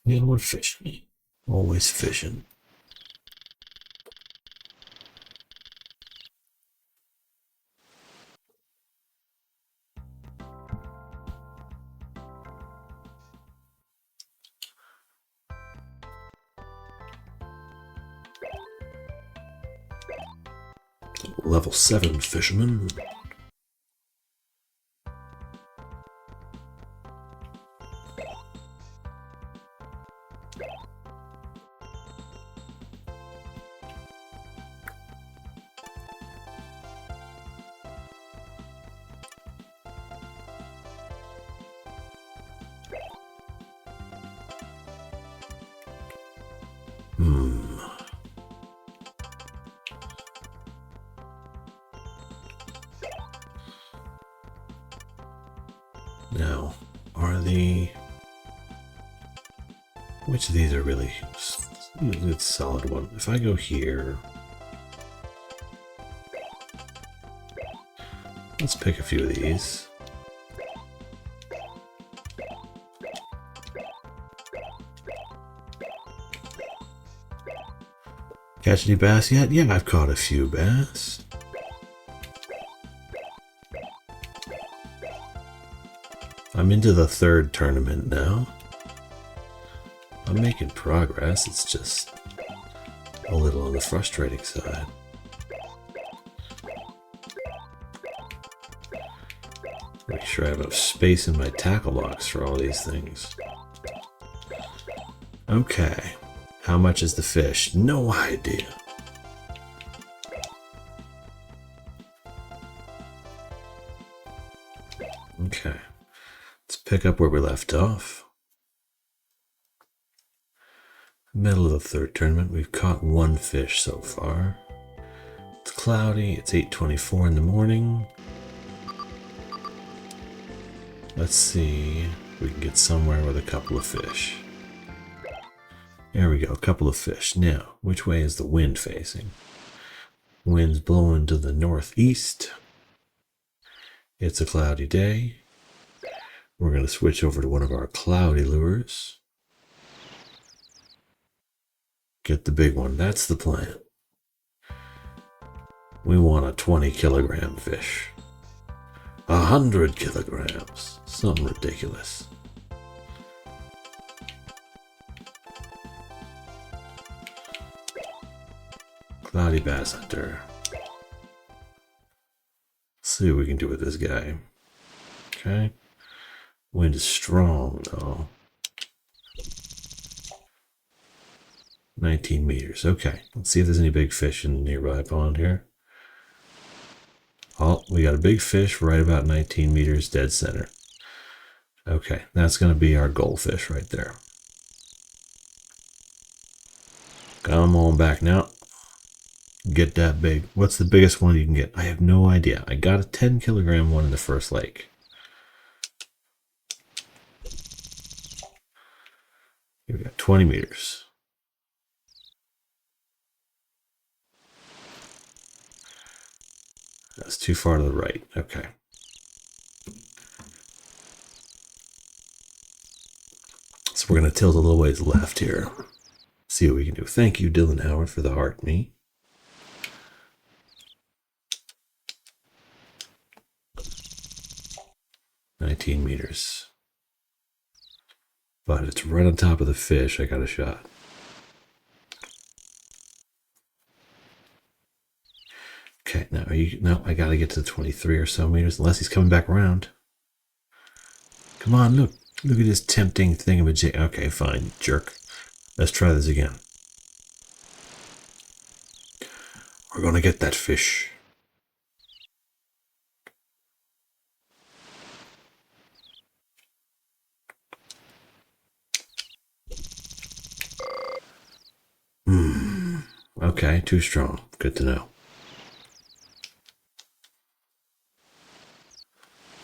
Yeah, we're fishing. Always fishing. Level 7 fisherman. Now, which of these are really, it's a solid one. If I go here, let's pick a few of these. Catch any bass yet? Yeah, I've caught a few bass. I'm into the 3rd tournament now. I'm making progress, it's just a little on the frustrating side. Make sure I have enough space in my tackle box for all these things. Okay, how much is the fish? No idea. Okay, let's pick up where we left off. Middle of the 3rd tournament, we've caught 1 fish so far. It's cloudy, it's 8:24 in the morning. Let's see if we can get somewhere with a couple of fish. There we go, a couple of fish. Now, which way is the wind facing? Wind's blowing to the northeast. It's a cloudy day. We're going to switch over to one of our cloudy lures. Get the big one. That's the plan. We want a 20-kilogram fish. 100 kilograms. Something ridiculous. Cloudy bass hunter. Let's see what we can do with this guy. Okay. Wind is strong though. 19 meters. Okay, let's see if there's any big fish in the nearby pond here. Oh, we got a big fish right about 19 meters dead center. Okay, that's going to be our goldfish right there. Come on back now. Get that big. What's the biggest one you can get? I have no idea. I got a 10-kilogram one in the first lake. Here we got 20 meters. That's too far to the right. Okay. So we're going to tilt a little ways left here. See what we can do. Thank you, Dylan Howard, for the heart me. $19 meters. But it's right on top of the fish. I got a shot. Okay, now no, I gotta get to the 23 or so meters, unless he's coming back around. Come on, look at this tempting thingamajig. Okay, fine, jerk. Let's try this again. We're gonna get that fish. Okay, too strong. Good to know.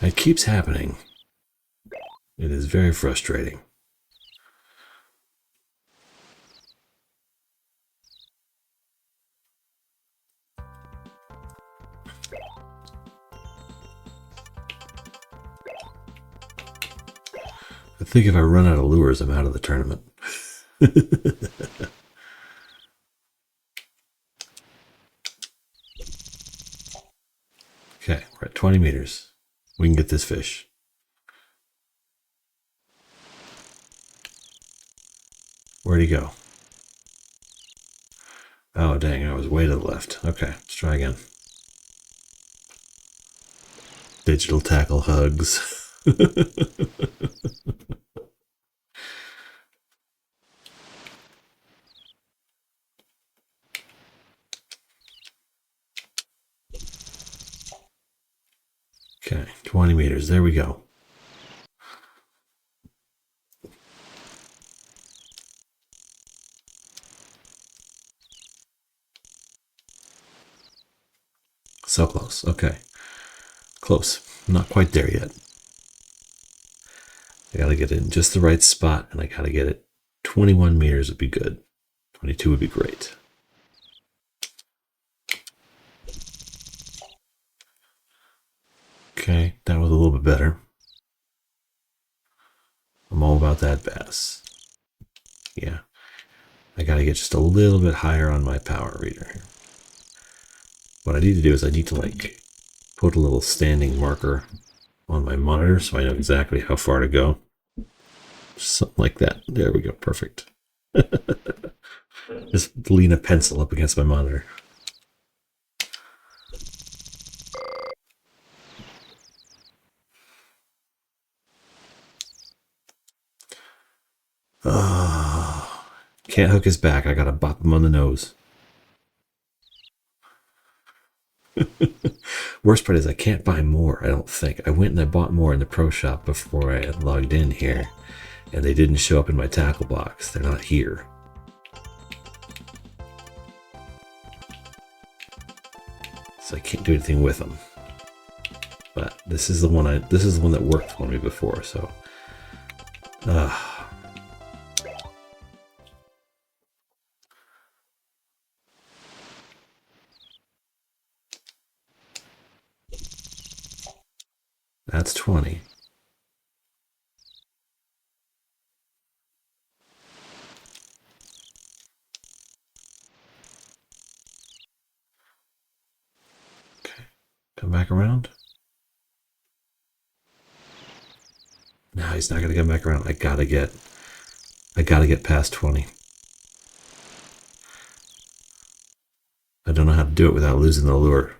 It keeps happening. It is very frustrating. I think if I run out of lures, I'm out of the tournament. Okay, we're at 20 meters. We can get this fish. Where'd he go? Oh, dang, I was way to the left. Okay, let's try again. Digital tackle hugs. Okay, 20 meters. There we go. So close. Okay. Close. Not quite there yet. I gotta get it in just the right spot, and I gotta get it 21 meters would be good. 22 would be great. Okay, that was a little bit better. I'm all about that bass. Yeah. I gotta get just a little bit higher on my power reader here. What I need to do is I need to like put a little standing marker on my monitor so I know exactly how far to go. Something like that. There we go. Perfect. Just lean a pencil up against my monitor. Oh, can't hook his back. I gotta bop him on the nose. Worst part is I can't buy more, I don't think. I went and I bought more in the pro shop before I had logged in here, and they didn't show up in my tackle box. They're not here. So I can't do anything with them. But this is the one that worked for me before, so that's 20. Okay. Come back around. No, he's not gonna come back around. I gotta get past 20. I don't know how to do it without losing the lure.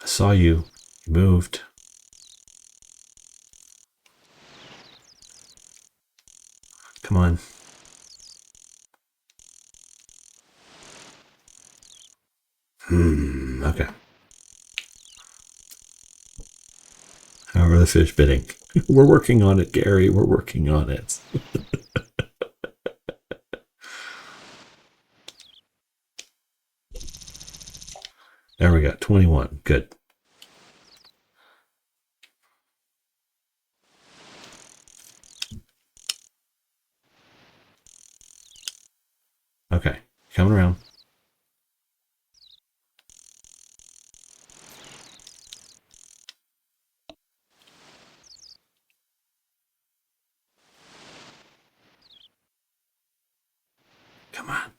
I saw you. You moved. Come on. Okay. How are the fish bidding? We're working on it, Gary. We're working on it. There we go. 21. Good. Okay. Coming around. Come on.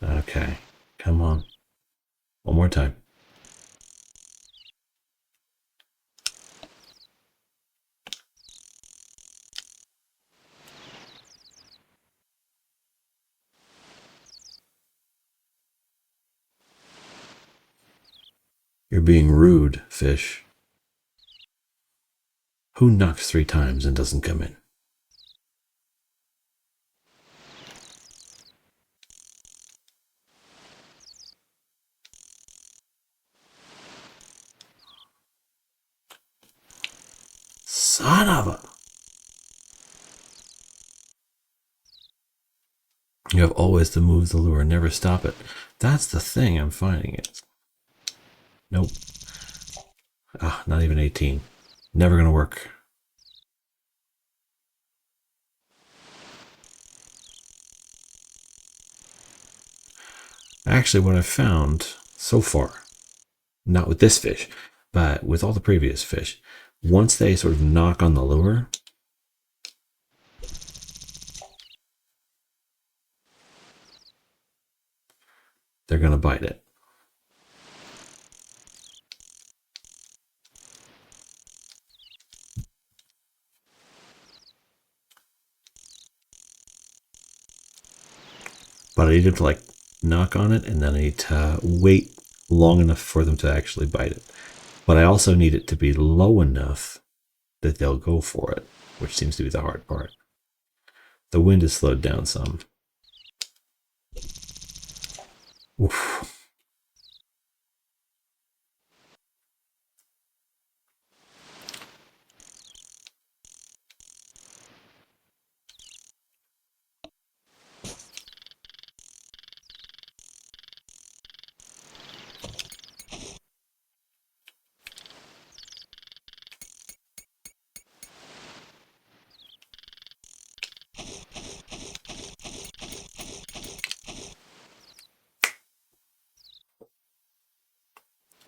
Okay. Come on. One more time. You're being rude, fish. Who knocks 3 times and doesn't come in? Son of a... You have always to move the lure, never stop it. That's the thing I'm finding it. Nope. Ah, not even 18. Never gonna work. Actually, what I've found so far, not with this fish, but with all the previous fish, once they sort of knock on the lure, they're gonna bite it. But I need them to like knock on it, and then I need to wait long enough for them to actually bite it. But I also need it to be low enough that they'll go for it, which seems to be the hard part. The wind has slowed down some. Oof.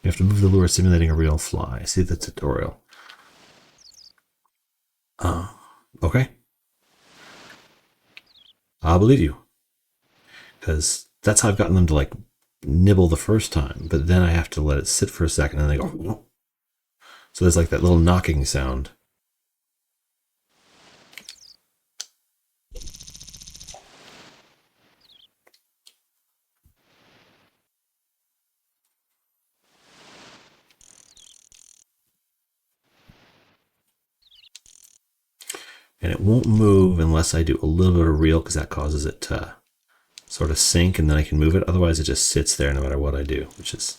You have to move the lure simulating a real fly. See the tutorial. Okay. I'll believe you. Because that's how I've gotten them to like nibble the first time. But then I have to let it sit for a second and they go, oh. So there's like that little knocking sound. And it won't move unless I do a little bit of reel, because that causes it to sort of sink and then I can move it. Otherwise it just sits there no matter what I do, which is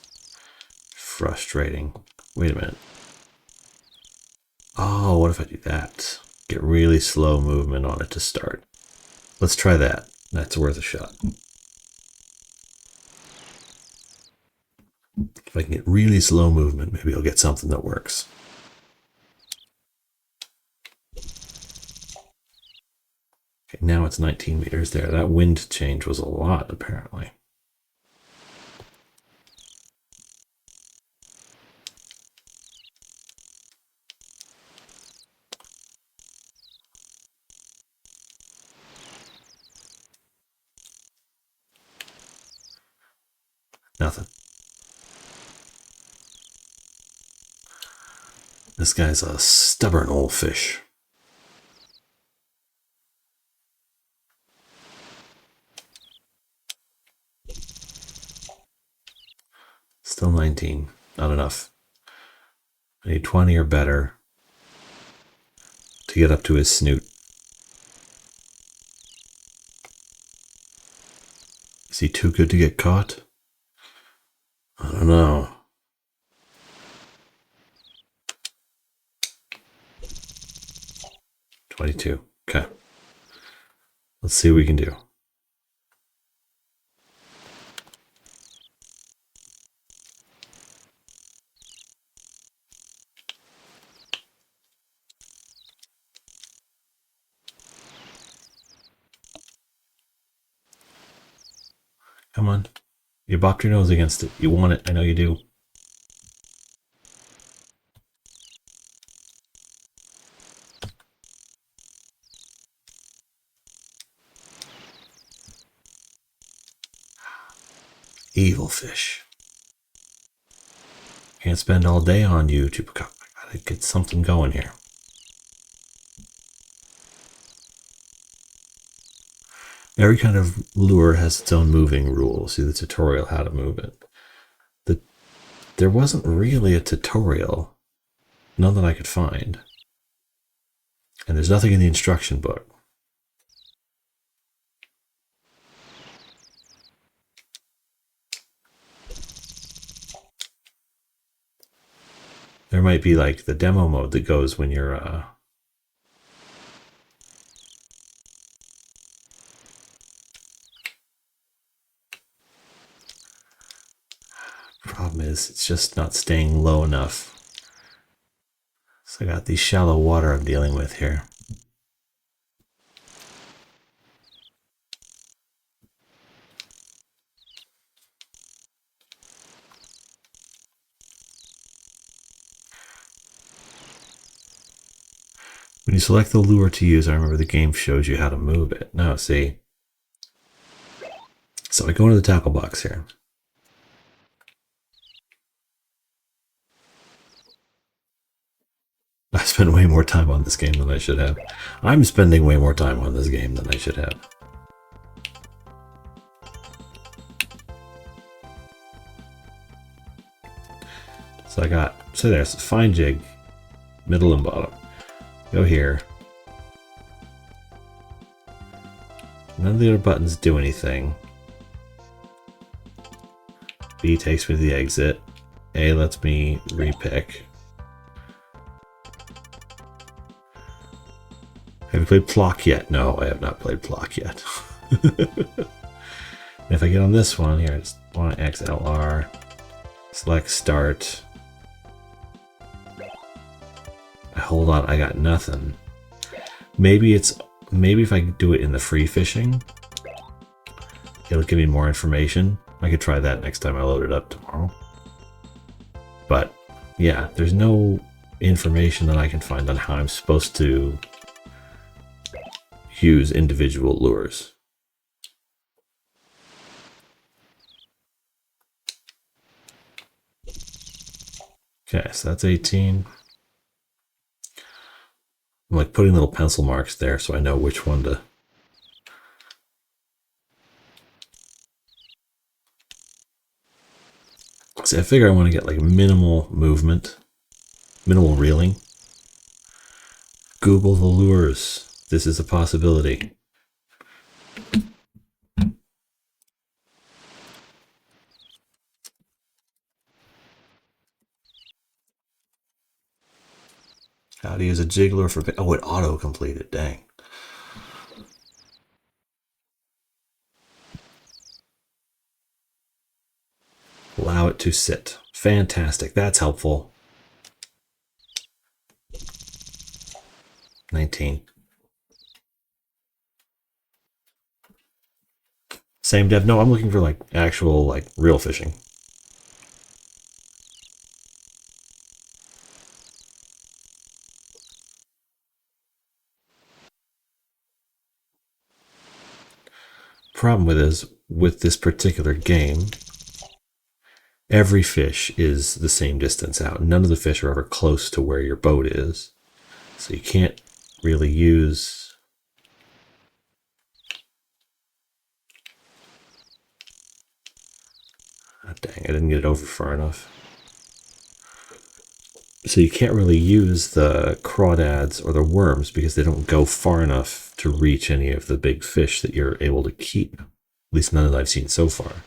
frustrating. Wait a minute. Oh, what if I do that? Get really slow movement on it to start. Let's try that. That's worth a shot. If I can get really slow movement, maybe I'll get something that works. Okay, now it's 19 meters there. That wind change was a lot, apparently. Nothing. This guy's a stubborn old fish. Still 19. Not enough. I need 20 or better to get up to his snoot. Is he too good to get caught? I don't know. $22. Okay. Let's see what we can do. Come on. You bopped your nose against it. You want it. I know you do. Evil fish. Can't spend all day on you, Chupacabra. I gotta get something going here. Every kind of lure has its own moving rules. See the tutorial how to move it. There wasn't really a tutorial. None that I could find. And there's nothing in the instruction book. There might be like the demo mode that goes when you're problem is it's just not staying low enough. So I got these shallow water I'm dealing with here. When you select the lure to use, I remember the game shows you how to move it. Now, see. So I go into the tackle box here. I spent way more time on this game than I should have. I'm spending way more time on this game than I should have. So I got, so there's fine jig, middle and bottom. Go here. None of the other buttons do anything. B takes me to the exit. A lets me repick. Have you played Plock yet? No, I have not played Plock yet. If I get on this one here, I just want to XLR, select start. Hold on, I got nothing. Maybe if I do it in the free fishing, it'll give me more information. I could try that next time I load it up tomorrow. But yeah, there's no information that I can find on how I'm supposed to use individual lures. Okay, so that's 18. I'm like putting little pencil marks there so I know which one to. See, I figure I want to get like minimal movement, minimal reeling. Google the lures. This is a possibility. How to use a jig lure for... Oh, it auto-completed. Dang. Allow it to sit. Fantastic. That's helpful. 19. Same dev. No, I'm looking for like actual like real fishing. Problem with this particular game, every fish is the same distance out. None of the fish are ever close to where your boat is. So you can't really use... Oh, dang, I didn't get it over far enough. So you can't really use the crawdads or the worms because they don't go far enough to reach any of the big fish that you're able to keep. At least none that I've seen so far.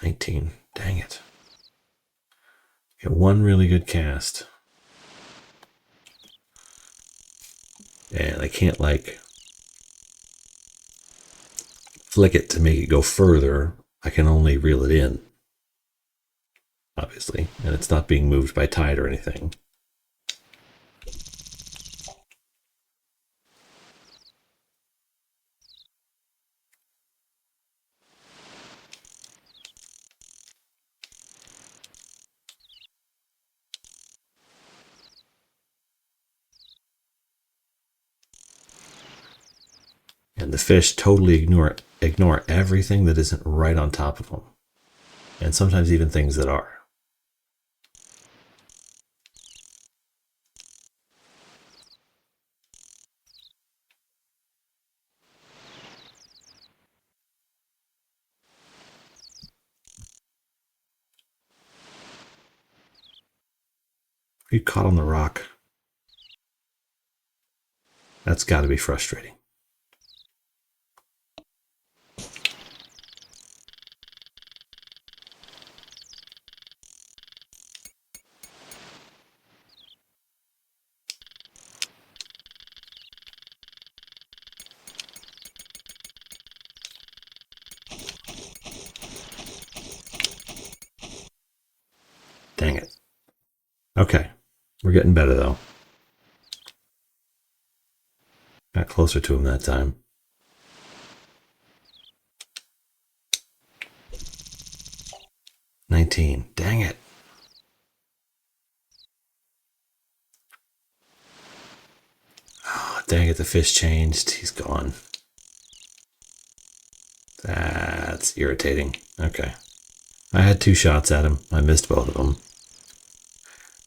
19. Dang it. Get one really good cast. And I can't like flick it to make it go further. I can only reel it in, obviously, and it's not being moved by tide or anything. And the fish totally ignore everything that isn't right on top of them. And sometimes even things that are. You caught on the rock. That's got to be frustrating. Okay, we're getting better though. Got closer to him that time. $19. Dang it. Oh, dang it, the fish changed. He's gone. That's irritating. Okay. I had 2 shots at him. I missed both of them.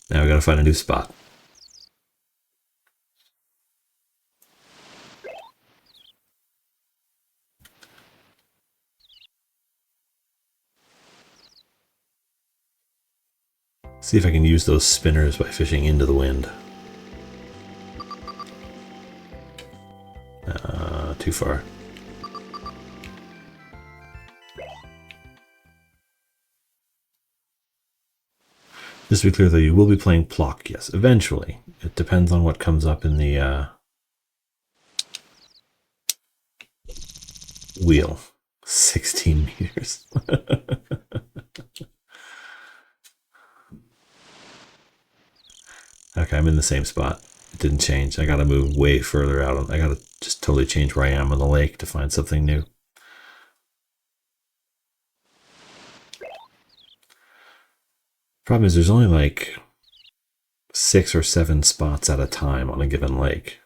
Now we gotta find a new spot. See if I can use those spinners by fishing into the wind. Too far. Just to be clear though, you will be playing Plock, yes, eventually. It depends on what comes up in the wheel. 16 meters. Okay, I'm in the same spot. It didn't change. I gotta move way further out. I gotta just totally change where I am on the lake to find something new. Problem is there's only like 6 or 7 spots at a time on a given lake.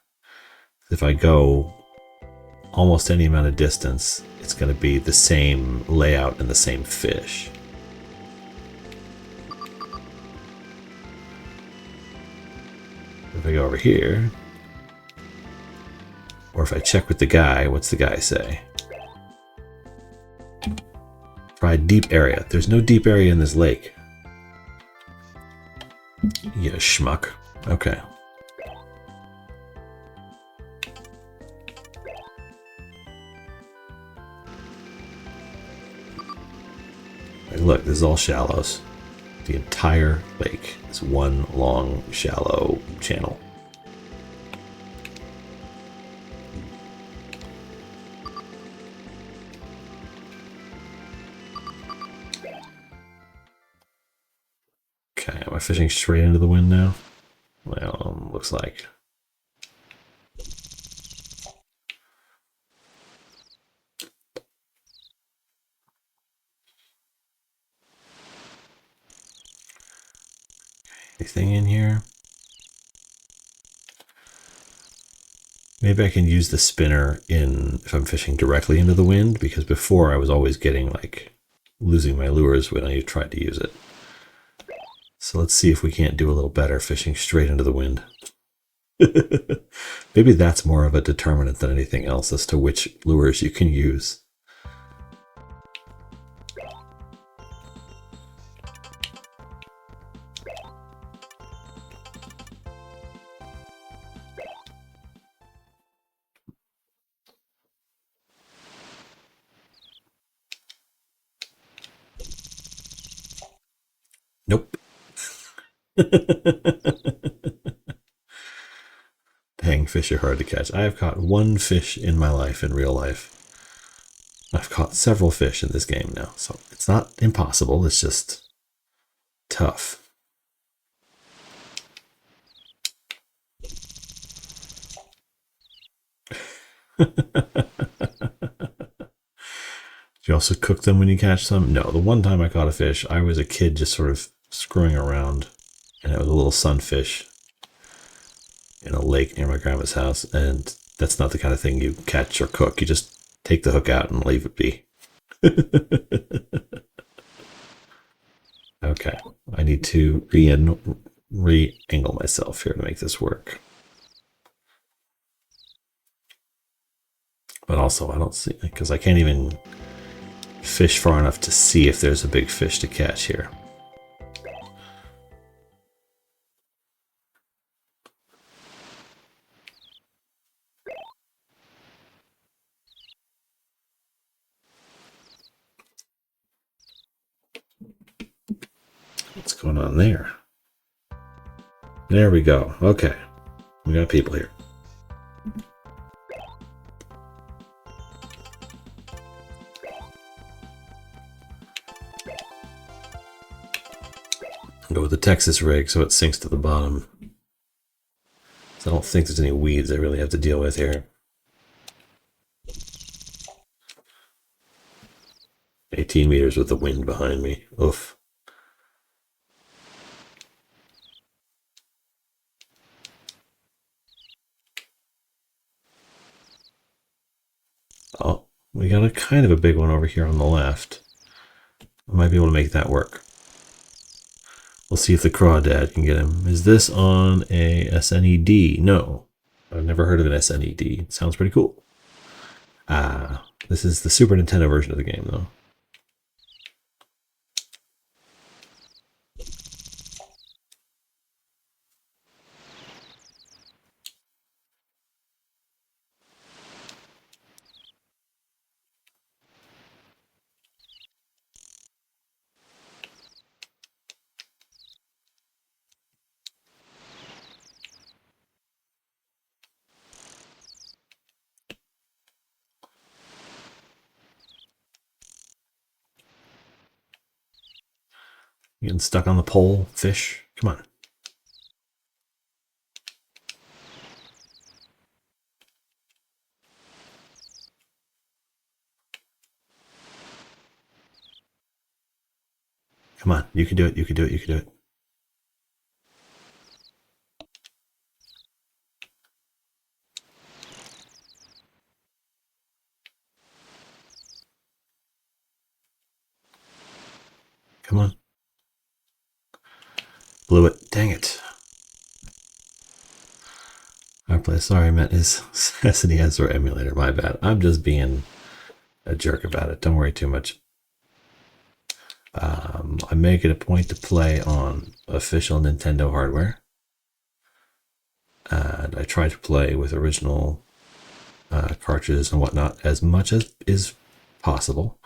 If I go almost any amount of distance, it's going to be the same layout and the same fish. If I go over here, or if I check with the guy, what's the guy say? Try deep area. There's no deep area in this lake. You schmuck. Okay. Look, this is all shallows. The entire lake is one long, shallow channel. Okay, am I fishing straight into the wind now? Well, looks like. Anything in here? Maybe I can use the spinner if I'm fishing directly into the wind, because before I was always getting losing my lures when I tried to use it. So let's see if we can't do a little better fishing straight into the wind. Maybe that's more of a determinant than anything else as to which lures you can use. Nope. Dang, fish are hard to catch. I have caught 1 fish in my life in real life. I've caught several fish in this game now, so it's not impossible, it's just tough. Do you also cook them when you catch them? No, the one time I caught a fish, I was a kid just sort of screwing around, and it was a little sunfish in a lake near my grandma's house, and that's not the kind of thing you catch or cook. You just take the hook out and leave it be. Okay, I need to re-angle myself here to make this work. But also, I don't see, because I can't even fish far enough to see if there's a big fish to catch here. What's going on there? There we go. Okay. We got people here. Go with the Texas rig so it sinks to the bottom. So I don't think there's any weeds I really have to deal with here. 18 meters with the wind behind me. Oof. Oh, we got a kind of a big one over here on the left. I might be able to make that work. We'll see if the crawdad can get him. Is this on a SNED? No. I've never heard of an SNED. It sounds pretty cool. This is the Super Nintendo version of the game, though. You getting stuck on the pole, fish? Come on. Come on. You can do it. You can do it. You can do it. Come on. Blew it. Dang it. Sorry, I meant his SNES or emulator. My bad. I'm just being a jerk about it. Don't worry too much. I make it a point to play on official Nintendo hardware. And I try to play with original cartridges and whatnot as much as is possible.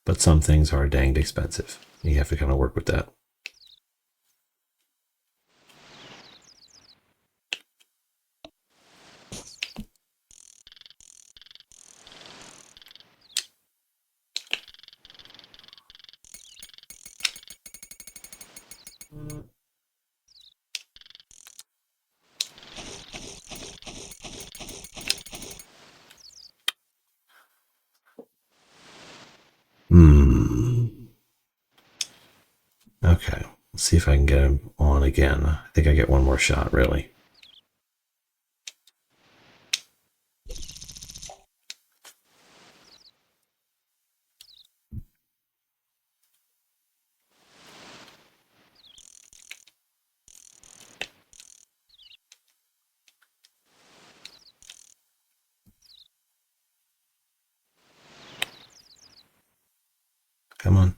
But some things are danged expensive. You have to kind of work with that. Okay, let's see if I can get him on again. I think I get one more shot, really. Come on.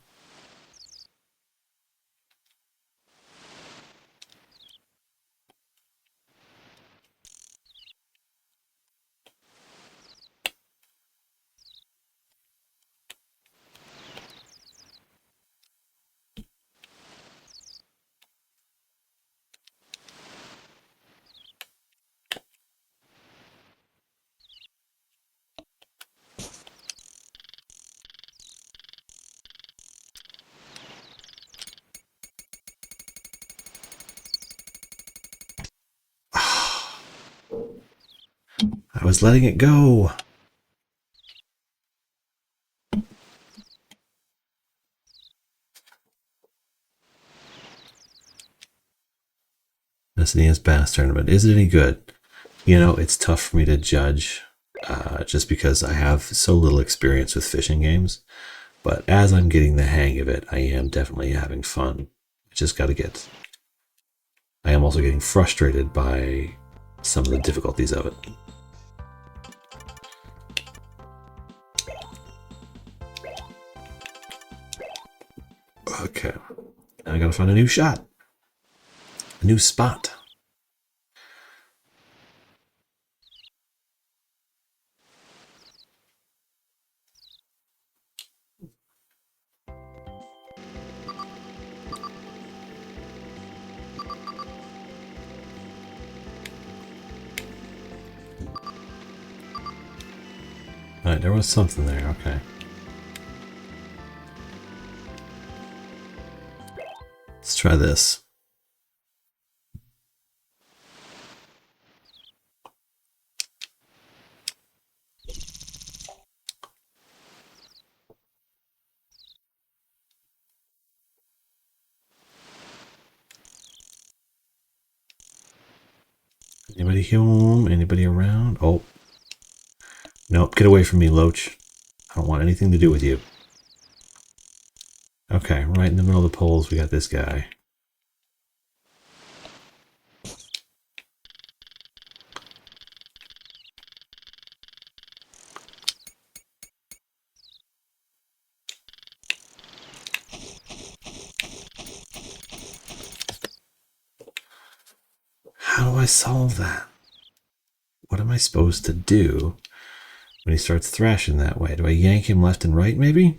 I was letting it go. SNES Bass Tournament. Is it any good? You know, it's tough for me to judge just because I have so little experience with fishing games. But as I'm getting the hang of it, I am definitely having fun. I just got to get... I am also getting frustrated by some of the difficulties of it. Okay. I gotta find a new shot. A new spot. Alright, there was something there, okay. Let's try this. Anybody home? Anybody around? Oh. Nope, get away from me, Loach. I don't want anything to do with you. Okay, right in the middle of the poles, we got this guy. How do I solve that? What am I supposed to do when he starts thrashing that way? Do I yank him left and right, maybe?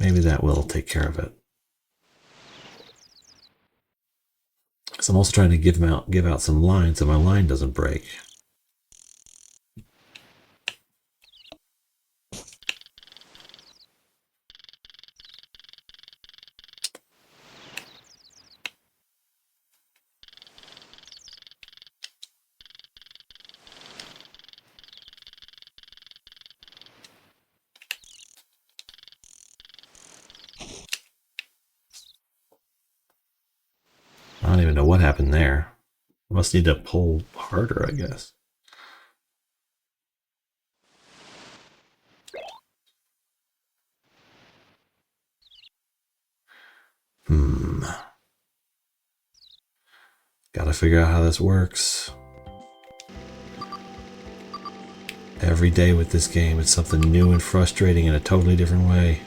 Maybe that will take care of it. Because I'm also trying to give out some lines so my line doesn't break. I don't even know what happened there. I must need to pull harder, I guess. Gotta figure out how this works. Every day with this game, it's something new and frustrating in a totally different way.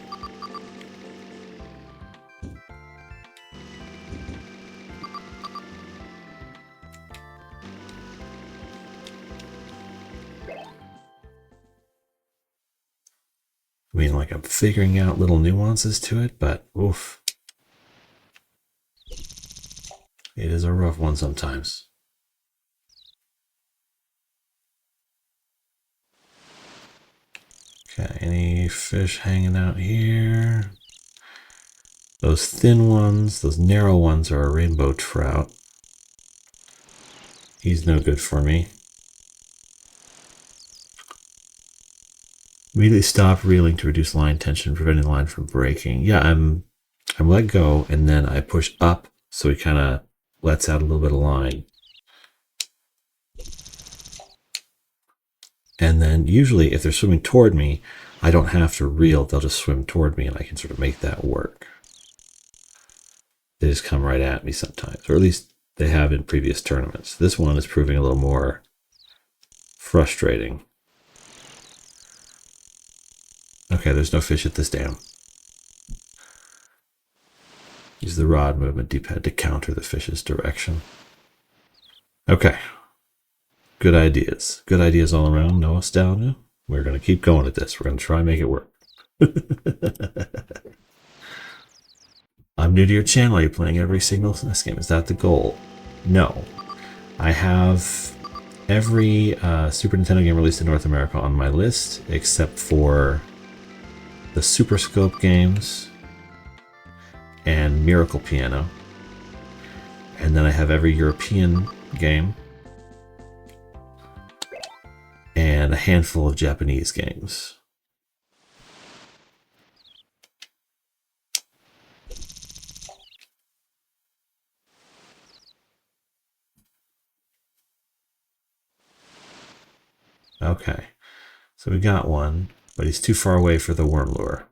I mean, like, I'm figuring out little nuances to it, but oof. It is a rough one sometimes. Okay, any fish hanging out here? Those thin ones, those narrow ones are a rainbow trout. He's no good for me. Immediately stop reeling to reduce line tension, preventing the line from breaking. Yeah, I'm let go, and then I push up, so he kind of lets out a little bit of line. And then usually, if they're swimming toward me, I don't have to reel. They'll just swim toward me, and I can sort of make that work. They just come right at me sometimes, or at least they have in previous tournaments. This one is proving a little more frustrating. Okay, there's no fish at this dam. Use the rod movement D-pad to counter the fish's direction. Okay. Good ideas. Good ideas all around. No nostalgia. We're going to keep going at this. We're going to try and make it work. I'm new to your channel. Are you playing every single SNES game? Is that the goal? No. I have every Super Nintendo game released in North America on my list, except for the Super Scope games and Miracle Piano. And then I have every European game and a handful of Japanese games. Okay, so we got one, but he's too far away for the worm lure.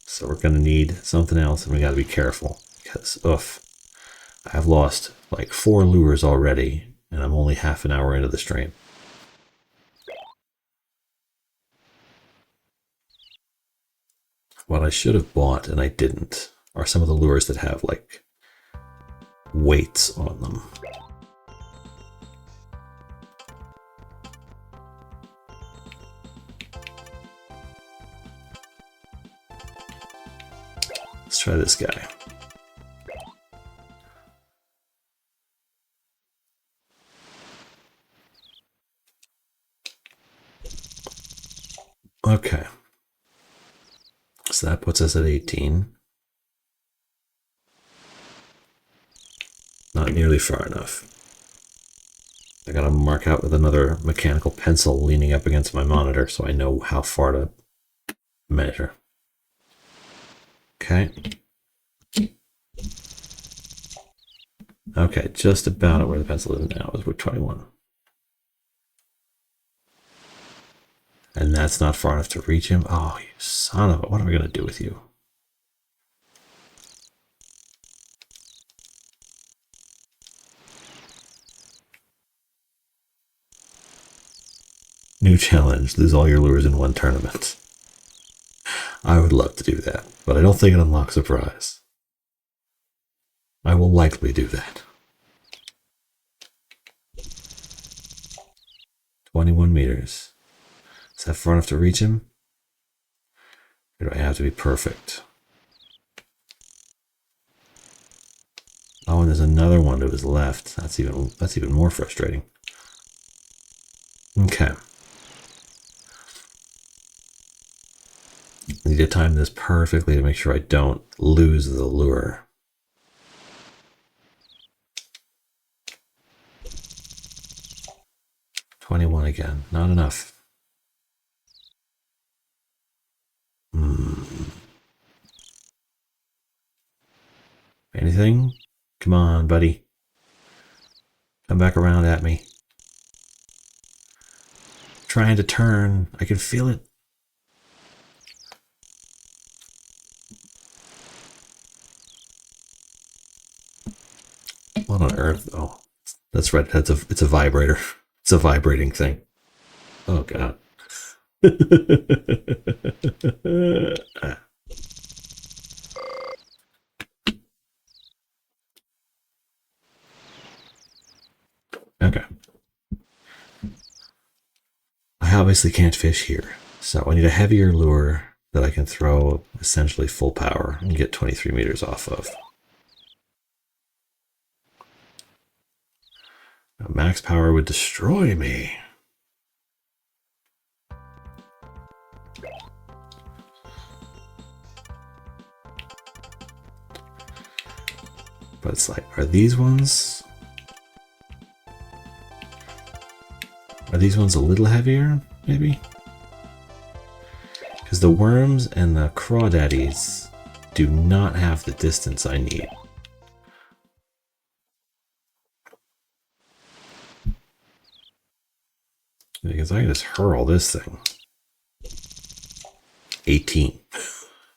So we're going to need something else, and we got to be careful because, I've lost like 4 lures already, and I'm only half an hour into the stream. What I should have bought, and I didn't, are some of the lures that have like weights on them. Let's try this guy. Okay. So that puts us at 18. Not nearly far enough. I gotta mark out with another mechanical pencil leaning up against my monitor so I know how far to measure. Okay. Okay, just about at where the pencil is now is we're 21. And that's not far enough to reach him. Oh, you son of a... What are we going to do with you? New challenge. Lose all your lures in one tournament. I would love to do that, but I don't think it unlocks a prize. I will likely do that. 21 meters. Is that far enough to reach him? Or do I have to be perfect? Oh, and there's another one to his left. That's even more frustrating. Okay. I need to time this perfectly to make sure I don't lose the lure. $21 again. Not enough. Anything? Come on, buddy. Come back around at me. Trying to turn. I can feel it. What on earth? Oh, that's right. It's a vibrator. It's a vibrating thing. Oh god. Okay. I obviously can't fish here, so I need a heavier lure that I can throw essentially full power and get 23 meters off of. Now, max power would destroy me. But it's like, are these ones a little heavier, maybe? Because the worms and the crawdaddies do not have the distance I need. Because I can just hurl this thing. 18.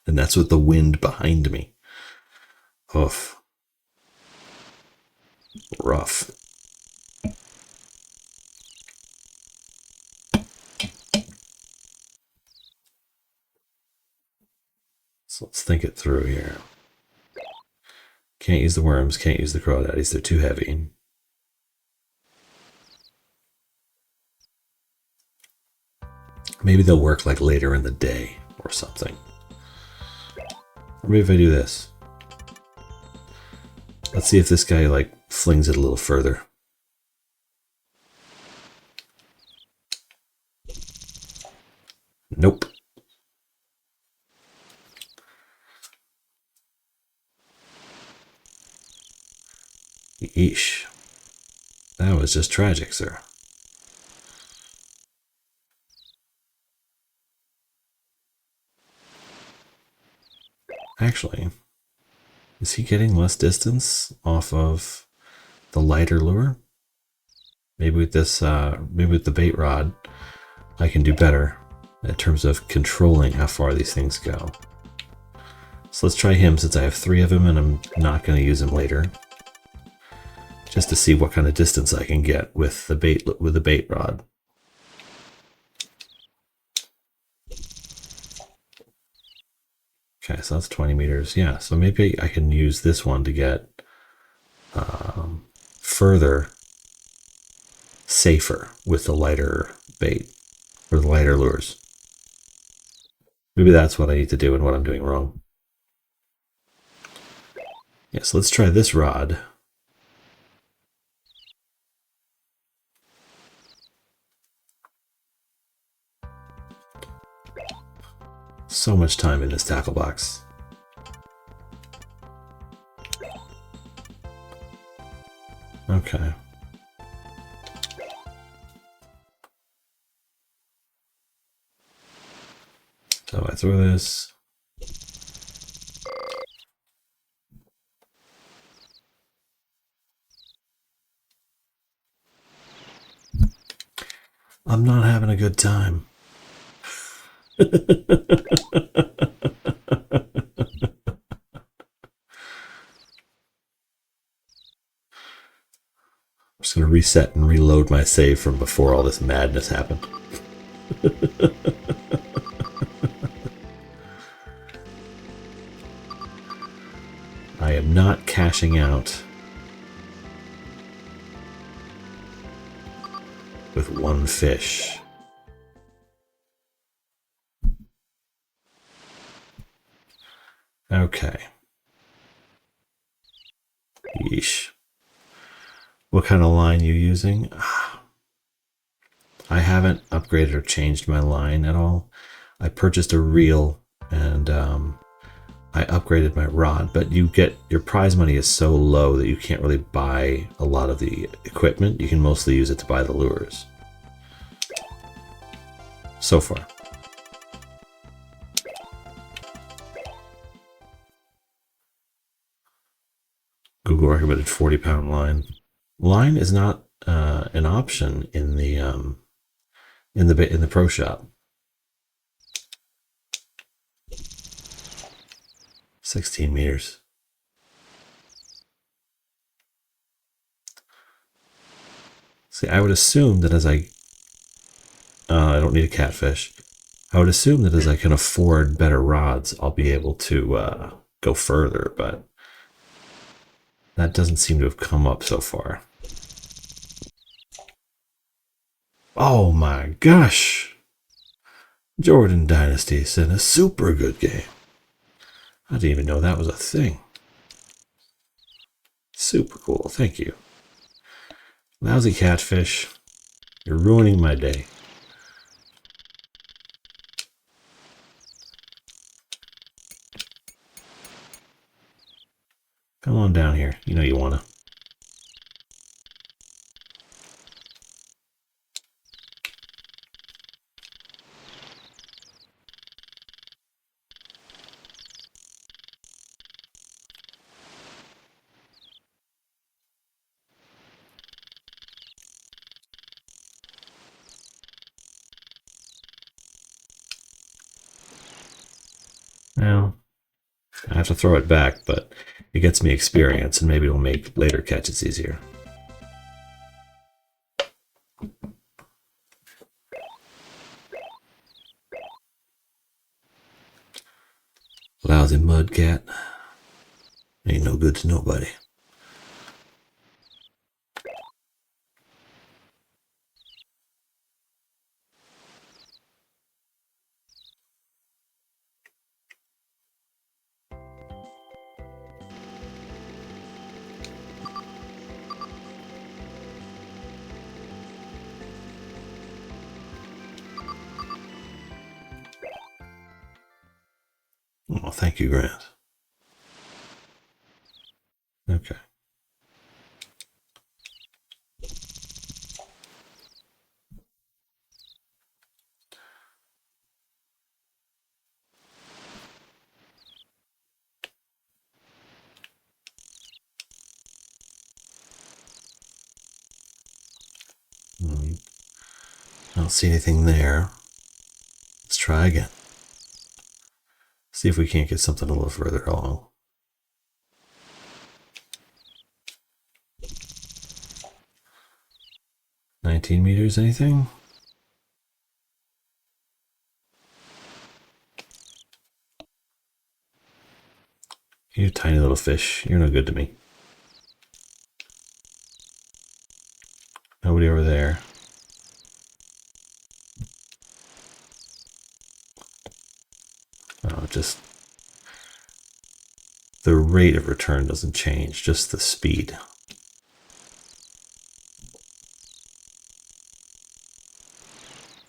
And that's with the wind behind me. Oof. Rough. So let's think it through here. Can't use the worms, can't use the crawdaddies, they're too heavy. Maybe they'll work like later in the day or something. Or maybe if I do this. Let's see if this guy like flings it a little further. Nope. Yeesh. That was just tragic, sir. Actually, is he getting less distance off of the lighter lure? Maybe with this, maybe with the bait rod, I can do better in terms of controlling how far these things go. So let's try him since I have 3 of him and I'm not going to use him later. Just to see what kind of distance I can get with the bait rod. Okay, so that's 20 meters. Yeah, so maybe I can use this one to get further, safer with the lighter bait or the lighter lures. Maybe that's what I need to do and what I'm doing wrong. Yeah, so let's try this rod. So much time in this tackle box. Okay. So I throw this. I'm not having a good time. I'm just going to reset and reload my save from before all this madness happened. I am not cashing out with one fish. Okay. Yeesh. What kind of line you using? I haven't upgraded or changed my line at all. I purchased a reel and I upgraded my rod, but you get your prize money is so low that you can't really buy a lot of the equipment. You can mostly use it to buy the lures. So far. Google recommended 40-pound line. Line is not an option in the pro shop. 16 meters. See, I would assume that as I don't need a catfish. I would assume that as I can afford better rods, I'll be able to go further, but that doesn't seem to have come up so far. Oh my gosh! Jordan Dynasty sent a super good game. I didn't even know that was a thing. Super cool, thank you. Lousy catfish, you're ruining my day. Come on down here, you know you wanna. Now, I have to throw it back, but it gets me experience and maybe it'll make later catches easier. Lousy mud cat. Ain't no good to nobody. Oh, thank you, Grant. Okay. I don't see anything there. Let's try again. See if we can't get something a little further along. $19 meters, anything? You tiny little fish. You're no good to me. Nobody over there. Oh, just the rate of return doesn't change, just the speed.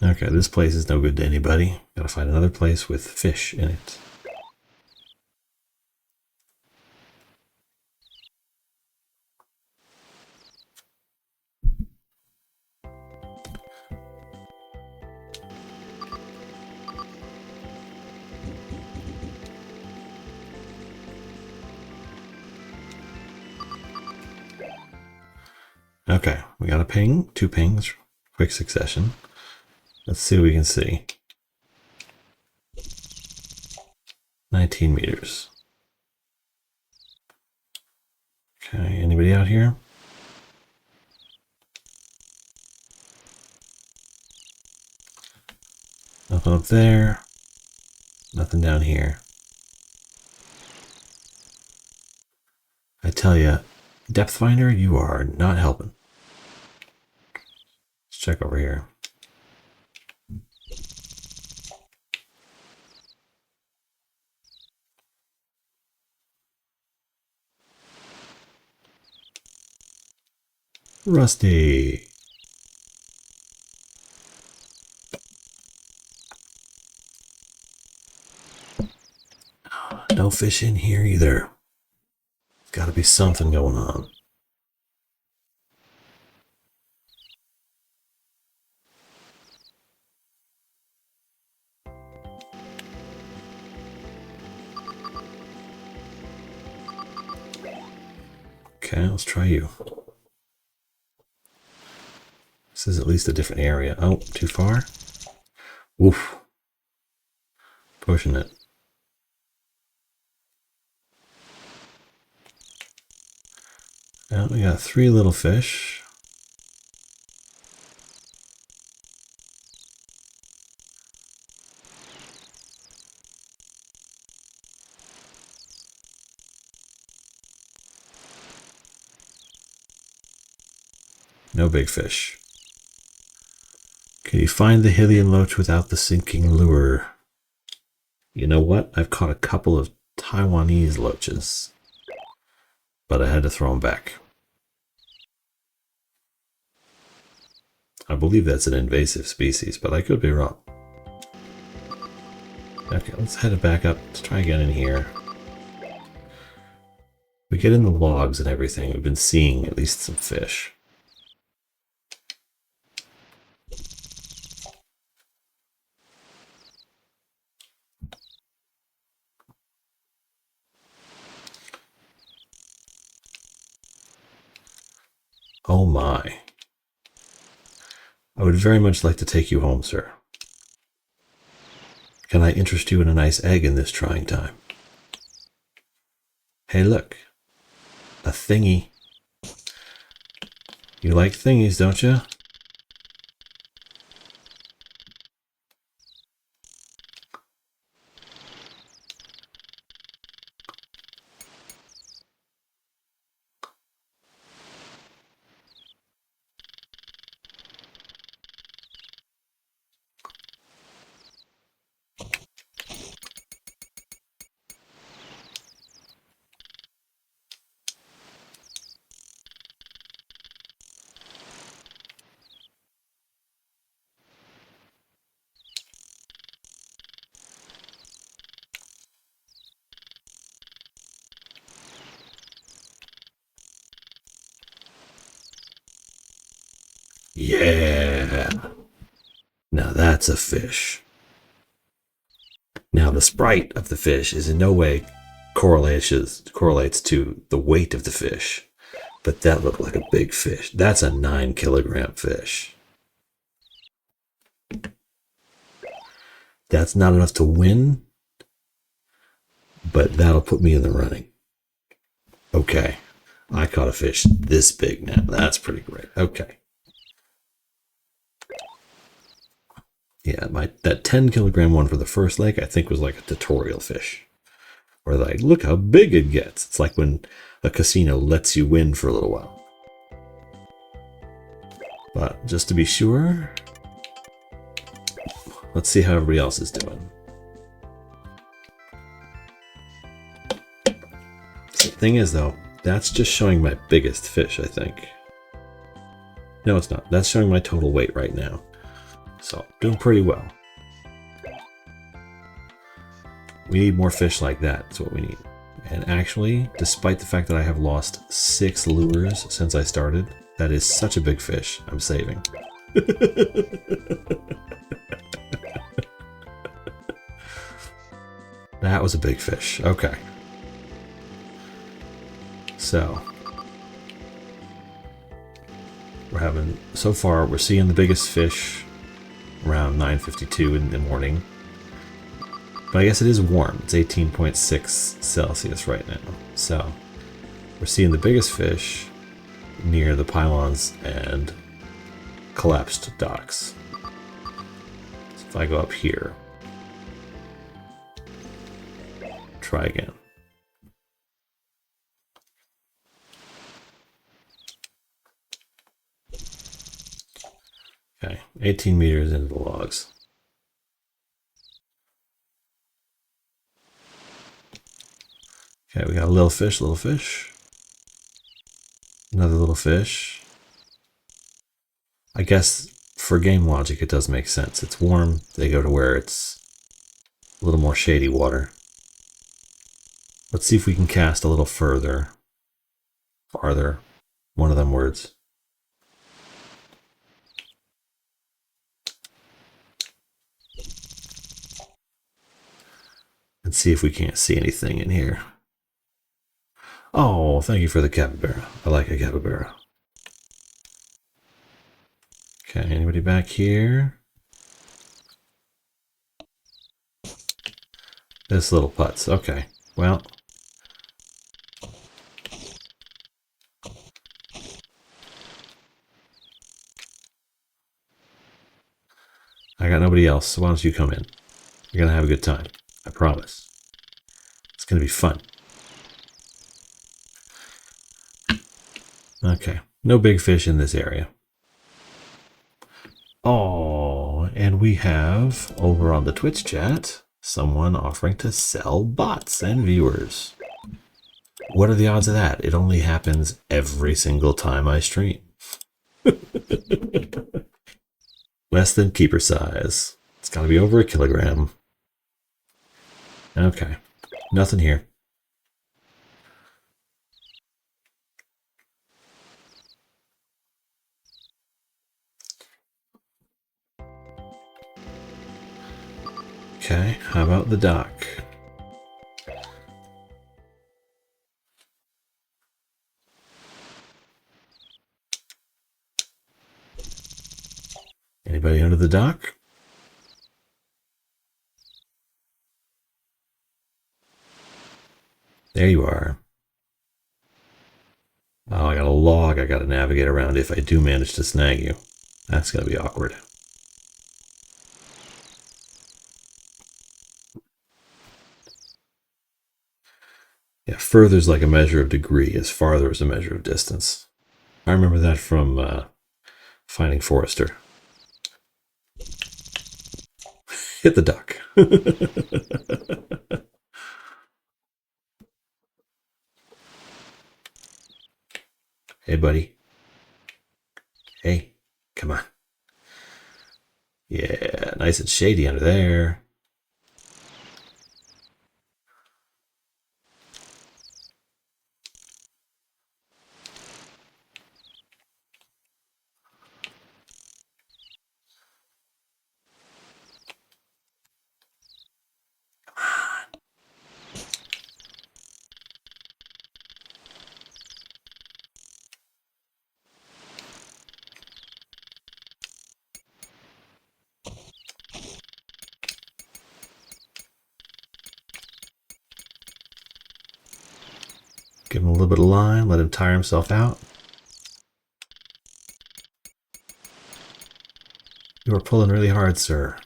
Okay, this place is no good to anybody. Gotta find another place with fish in it. Okay, we got a ping, 2 pings, quick succession. Let's see what we can see. 19 meters. Okay, anybody out here? Nothing up there. Nothing down here. I tell ya, depth finder, you are not helping. Let's check over here. Rusty. No fish in here either. Gotta be something going on. Okay, let's try you. This is at least a different area. Oh, too far? Woof. Pushing it. Well, we got 3 little fish. No big fish. Can you find the Hylian loach without the sinking lure? You know what? I've caught a couple of Taiwanese loaches, but I had to throw them back. I believe that's an invasive species, but I could be wrong. Okay, let's head it back up. Let's try again in here. We get in the logs and everything. We've been seeing at least some fish. Oh my. I would very much like to take you home, sir. Can I interest you in a nice egg in this trying time? Hey, look. A thingy. You like thingies, don't you? Yeah. Now that's a fish. Now the sprite of the fish is in no way correlates to the weight of the fish. But that looked like a big fish. That's a 9-kilogram fish. That's not enough to win, but that'll put me in the running. Okay. I caught a fish this big now. That's pretty great. Okay. Yeah, that 10-kilogram one for the first lake, I think, was like a tutorial fish. Or like, look how big it gets. It's like when a casino lets you win for a little while. But just to be sure, let's see how everybody else is doing. The thing is, though, that's just showing my biggest fish, I think. No, it's not. That's showing my total weight right now. So, doing pretty well. We need more fish like that. That's what we need. And actually, despite the fact that I have lost 6 lures since I started, that is such a big fish I'm saving. That was a big fish. Okay. So, So far, we're seeing the biggest fish around 9:52 in the morning. But I guess it is warm. It's 18.6 Celsius right now. So we're seeing the biggest fish near the pylons and collapsed docks. So if I go up here, try again. Okay, 18 meters into the logs. Okay, we got a little fish, another little fish. I guess for game logic, it does make sense. It's warm, they go to where it's a little more shady water. Let's see if we can cast a little farther, one of them words. And see if we can't see anything in here. Oh, thank you for the capybara. I like a capybara. Okay, anybody back here? This little putz. Okay, well. I got nobody else, so why don't you come in? You're gonna have a good time. I promise. It's gonna be fun. Okay, no big fish in this area. Oh, and we have, over on the Twitch chat, someone offering to sell bots and viewers. What are the odds of that? It only happens every single time I stream. Less than keeper size. It's gotta be over a kilogram. Okay, nothing here. Okay, how about the dock? Anybody under the dock? There you are. Oh, I got a log I gotta navigate around if I do manage to snag you. That's gonna be awkward. Yeah, further's like a measure of degree, as farther is a measure of distance. I remember that from Finding Forrester. Hit the duck. Hey, buddy. Hey, come on. Yeah, nice and shady under there. Give him a little bit of line, let him tire himself out. You are pulling really hard, sir.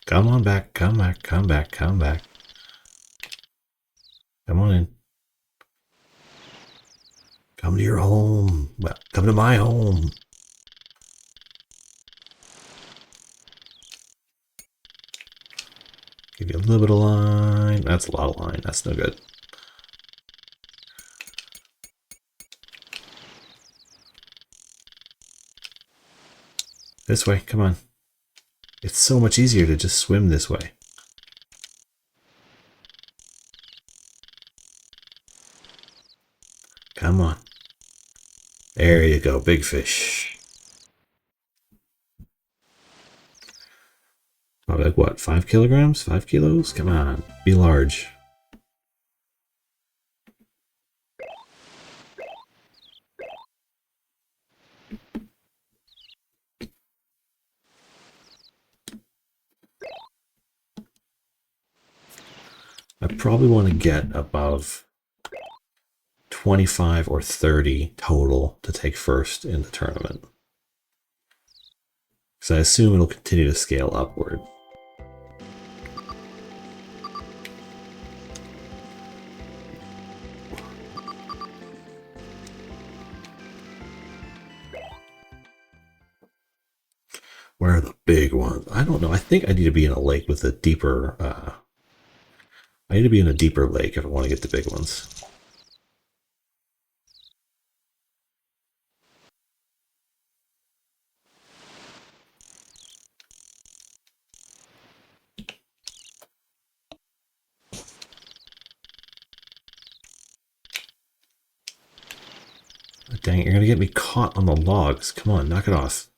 Come on back, come back, come back, come back. Come on in. Come to your home. Well, come to my home. Give you a little bit of line. That's a lot of line. That's no good. This way, come on. It's so much easier to just swim this way. Come on. There you go, big fish. Probably like what, 5 kilograms? 5 kilos? Come on, be large. I probably want to get above 25 or 30 total to take first in the tournament. Because I assume it'll continue to scale upward. Where are the big ones? I don't know. I think I need to be in a lake with a deeper... I need to be in a deeper lake if I want to get the big ones. Oh, dang it, you're going to get me caught on the logs. Come on, knock it off.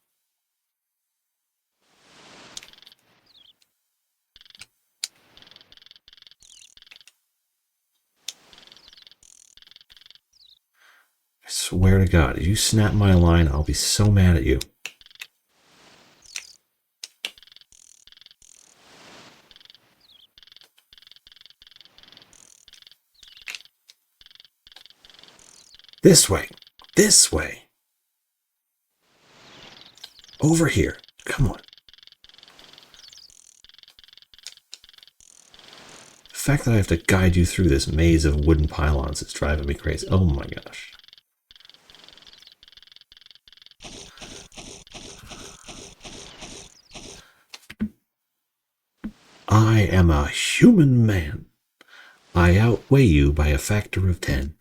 I swear to God, if you snap my line, I'll be so mad at you. This way. This way. Over here. Come on. The fact that I have to guide you through this maze of wooden pylons is driving me crazy. Oh my gosh. I am a human man. I outweigh you by a factor of 10.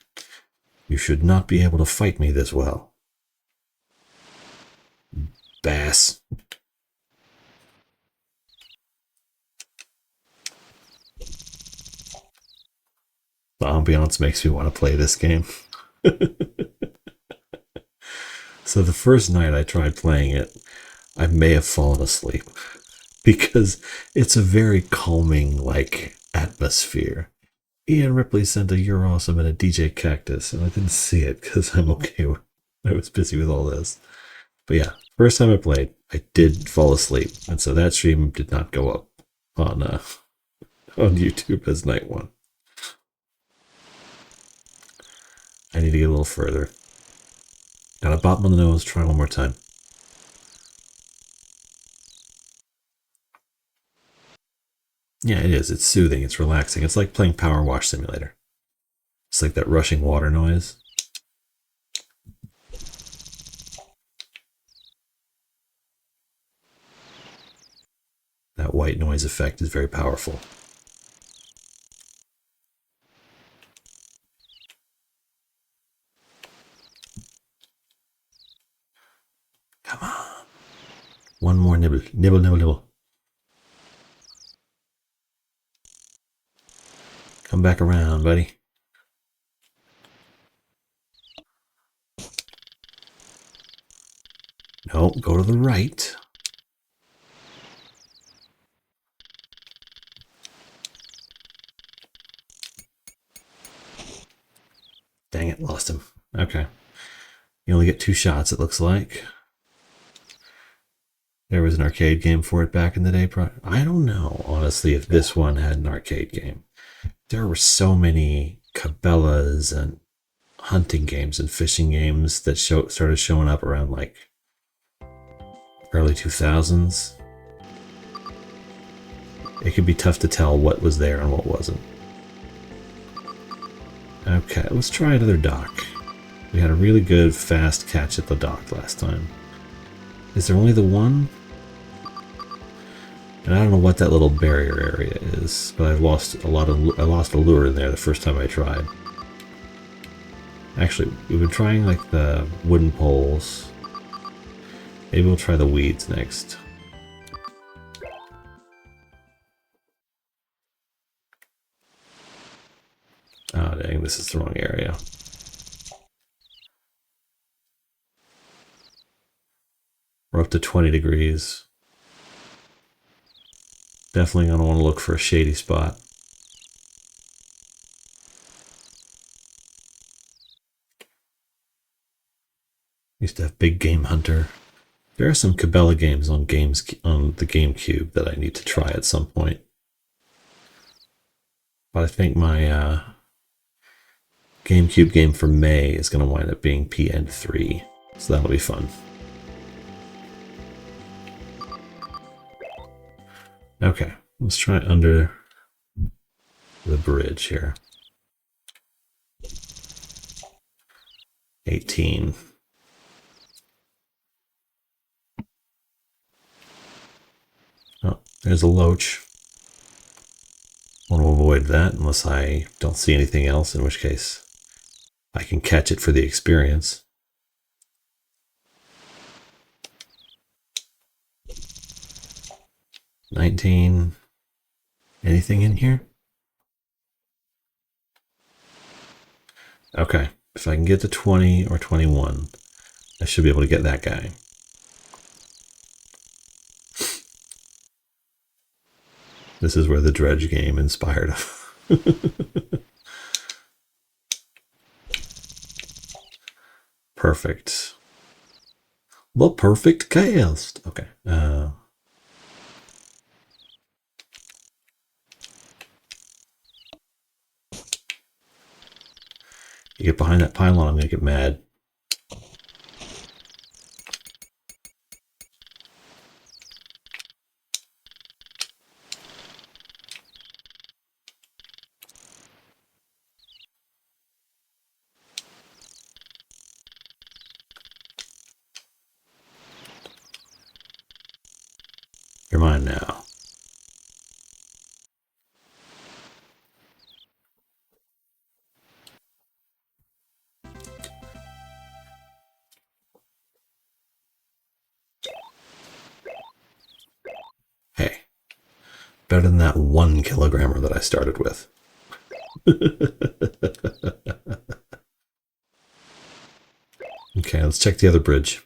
You should not be able to fight me this well. Bass. The ambiance makes me want to play this game. So the first night I tried playing it, I may have fallen asleep because it's a very calming, like, atmosphere. Ian Ripley sent a "You're Awesome" and a DJ Cactus, and I didn't see it because I'm okay. I was busy with all this. But yeah, first time I played, I did fall asleep, and so that stream did not go up on YouTube as night one. I need to get a little further. Got a bop on the nose. Try one more time. Yeah, it is. It's soothing. It's relaxing. It's like playing Power Wash Simulator. It's like that rushing water noise. That white noise effect is very powerful. Come on. One more nibble. Nibble, nibble, nibble. Come back around, buddy. No, go to the right. Dang it, lost him. Okay. You only get 2 shots, it looks like. There was an arcade game for it back in the day. I don't know, honestly, if this one had an arcade game. There were so many Cabela's and hunting games and fishing games that started showing up around like early 2000s. It could be tough to tell what was there and what wasn't. Okay, let's try another dock. We had a really good fast catch at the dock last time. Is there only the one? And I don't know what that little barrier area is, but I lost a lure in there the first time I tried. Actually, we've been trying like the wooden poles. Maybe we'll try the weeds next. Oh dang, this is the wrong area. We're up to 20 degrees. Definitely gonna want to look for a shady spot. Used to have Big Game Hunter. There are some Cabela games on the GameCube that I need to try at some point. But I think my GameCube game for May is going to wind up being PN3. So that'll be fun. Okay, let's try under the bridge here. 18. Oh, there's a loach. Want to avoid that unless I don't see anything else, in which case I can catch it for the experience. $19. Anything in here? Okay, if I can get to 20 or 21, I should be able to get that guy. This is where the dredge game inspired. Perfect. The perfect cast. Okay. You get behind that pylon, I'm going to get mad. You're mine now. Hey, better than that 1 kilogrammer that I started with. Okay, let's check the other bridge.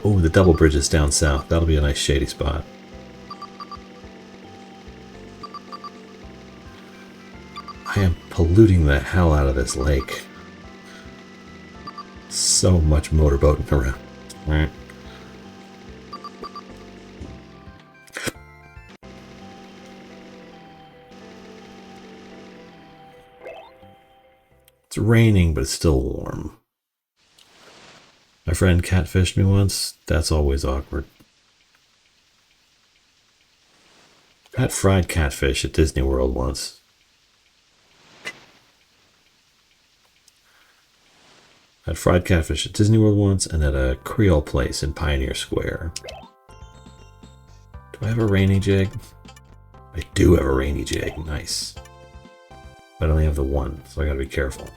Oh, the double bridge is down south. That'll be a nice shady spot. I am polluting the hell out of this lake. So much motorboating around. Right. It's raining, but it's still warm. My friend catfished me once. That's always awkward. I had fried catfish at Disney World once. I had fried catfish at Disney World once and at a Creole place in Pioneer Square. Do I have a rainy jig? I do have a rainy jig. Nice. But I only have the one, so I gotta be careful.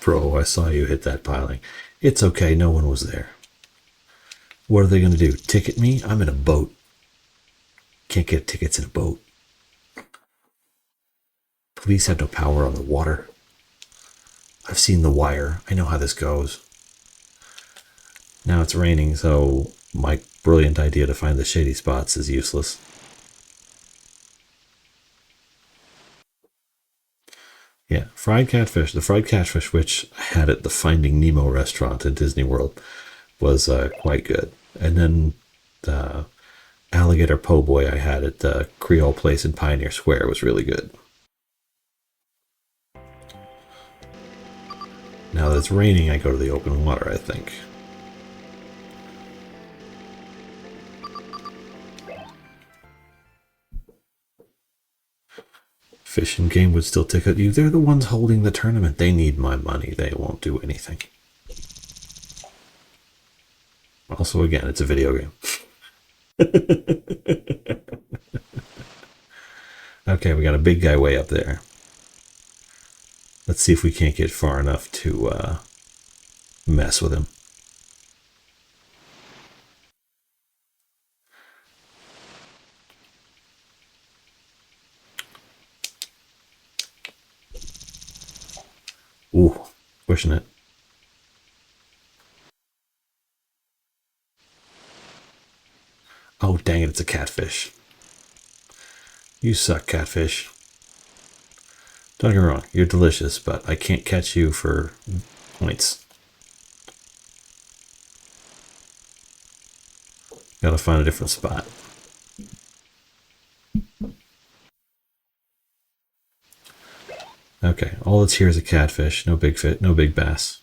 Bro, I saw you hit that piling. It's okay, no one was there. What are they gonna do? Ticket me? I'm in a boat. Can't get tickets in a boat. Police have no power on the water. I've seen The Wire. I know how this goes. Now it's raining, so my brilliant idea to find the shady spots is useless. Yeah, fried catfish. The fried catfish, which I had at the Finding Nemo restaurant in Disney World, was quite good. And then the alligator po' boy I had at the Creole place in Pioneer Square was really good. Now that it's raining, I go to the open water, I think. Fish and Game would still ticket you. They're the ones holding the tournament. They need my money. They won't do anything. Also, again, it's a video game. Okay, we got a big guy way up there. Let's see if we can't get far enough to mess with him. Ooh, pushing it. Oh, dang it, it's a catfish. You suck, catfish. Don't get me wrong, you're delicious, but I can't catch you for points. Gotta find a different spot. Okay, all that's here is a catfish, no big fish, no big bass.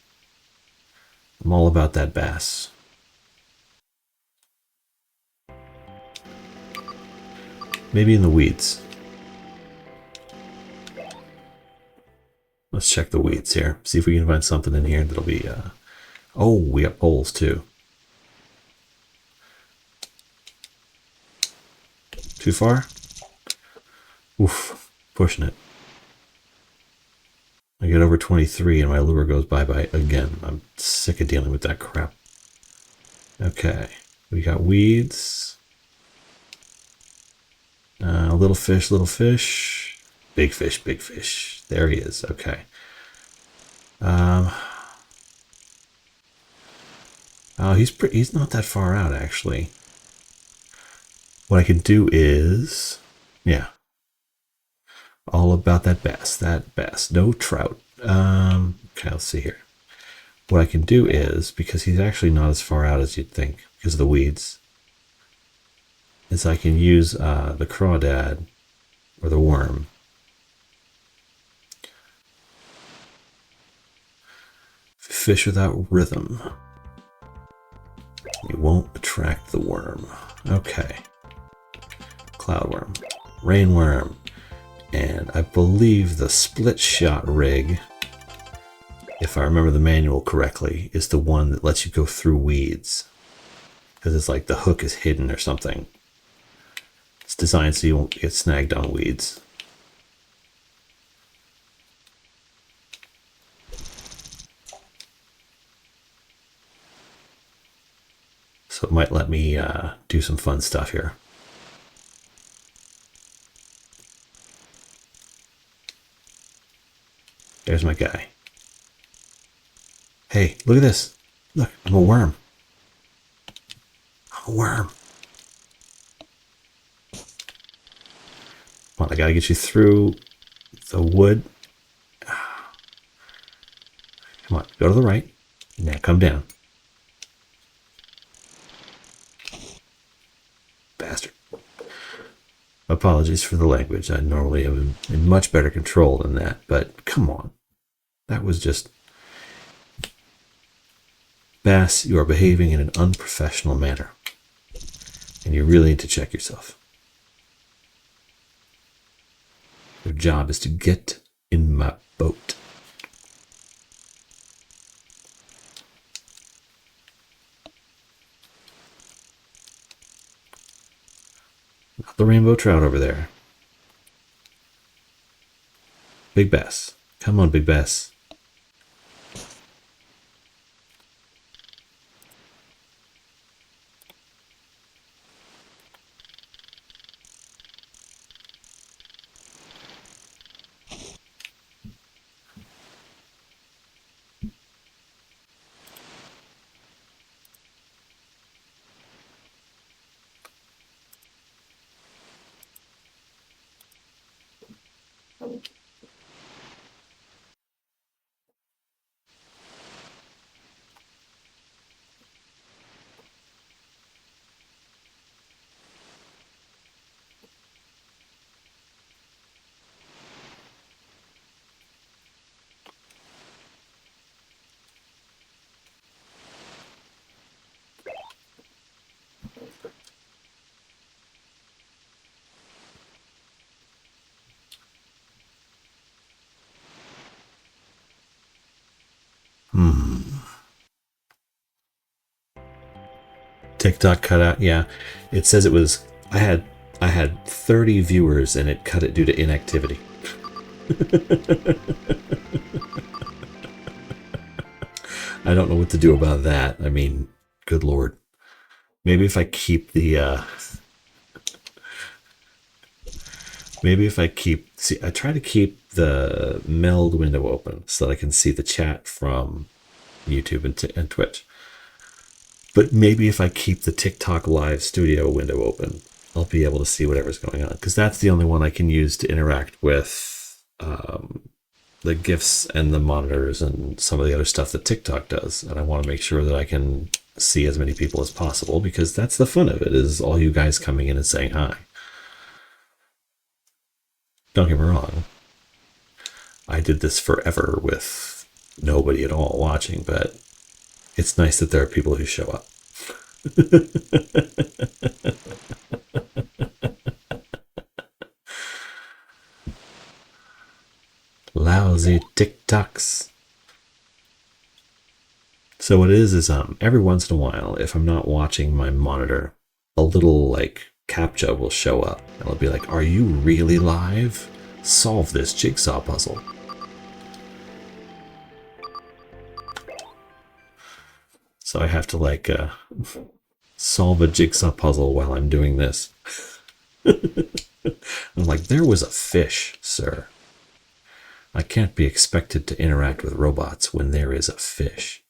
I'm all about that bass. Maybe in the weeds. Let's check the weeds here. See if we can find something in here that'll be... Oh, we got poles too. Too far? Oof, pushing it. I get over 23 and my lure goes bye-bye again. I'm sick of dealing with that crap. Okay, we got weeds. Little fish, little fish. Big fish, big fish. There he is, okay. Oh, he's not that far out, actually. What I can do is... Yeah. All about that bass, no trout. Okay, let's see here. What I can do is, because he's actually not as far out as you'd think, because of the weeds, is I can use the crawdad, or the worm. Fish without rhythm. You won't attract the worm. Okay. Cloudworm. Rainworm. And I believe the split shot rig, if I remember the manual correctly, is the one that lets you go through weeds. Because it's like the hook is hidden or something. It's designed so you won't get snagged on weeds. So it might let me do some fun stuff here. There's my guy. Hey, look at this. Look, I'm a worm. I'm a worm. Come on, I gotta get you through the wood. Come on, go to the right. Now come down. Bastard. Apologies for the language. I normally am in much better control than that, but come on. That was just... Bass, you are behaving in an unprofessional manner. And you really need to check yourself. Your job is to get in my boat. Not the rainbow trout over there. Big bass. Come on, big bass. TikTok cut out. Yeah, it says it was. I had 30 viewers and it cut it due to inactivity. I don't know what to do about that. I mean, good Lord. Maybe if I keep the see, I try to keep the meld window open so that I can see the chat from YouTube and Twitch. But maybe if I keep the TikTok live studio window open, I'll be able to see whatever's going on, because that's the only one I can use to interact with the GIFs and the monitors and some of the other stuff that TikTok does. And I want to make sure that I can see as many people as possible, because that's the fun of it, is all you guys coming in and saying hi. Don't get me wrong. I did this forever with nobody at all watching, but it's nice that there are people who show up. Lousy TikToks. So what it is every once in a while, if I'm not watching my monitor, a little like CAPTCHA will show up. And it'll be like, are you really live? Solve this jigsaw puzzle. So I have to like solve a jigsaw puzzle while I'm doing this. I'm like, there was a fish, sir. I can't be expected to interact with robots when there is a fish.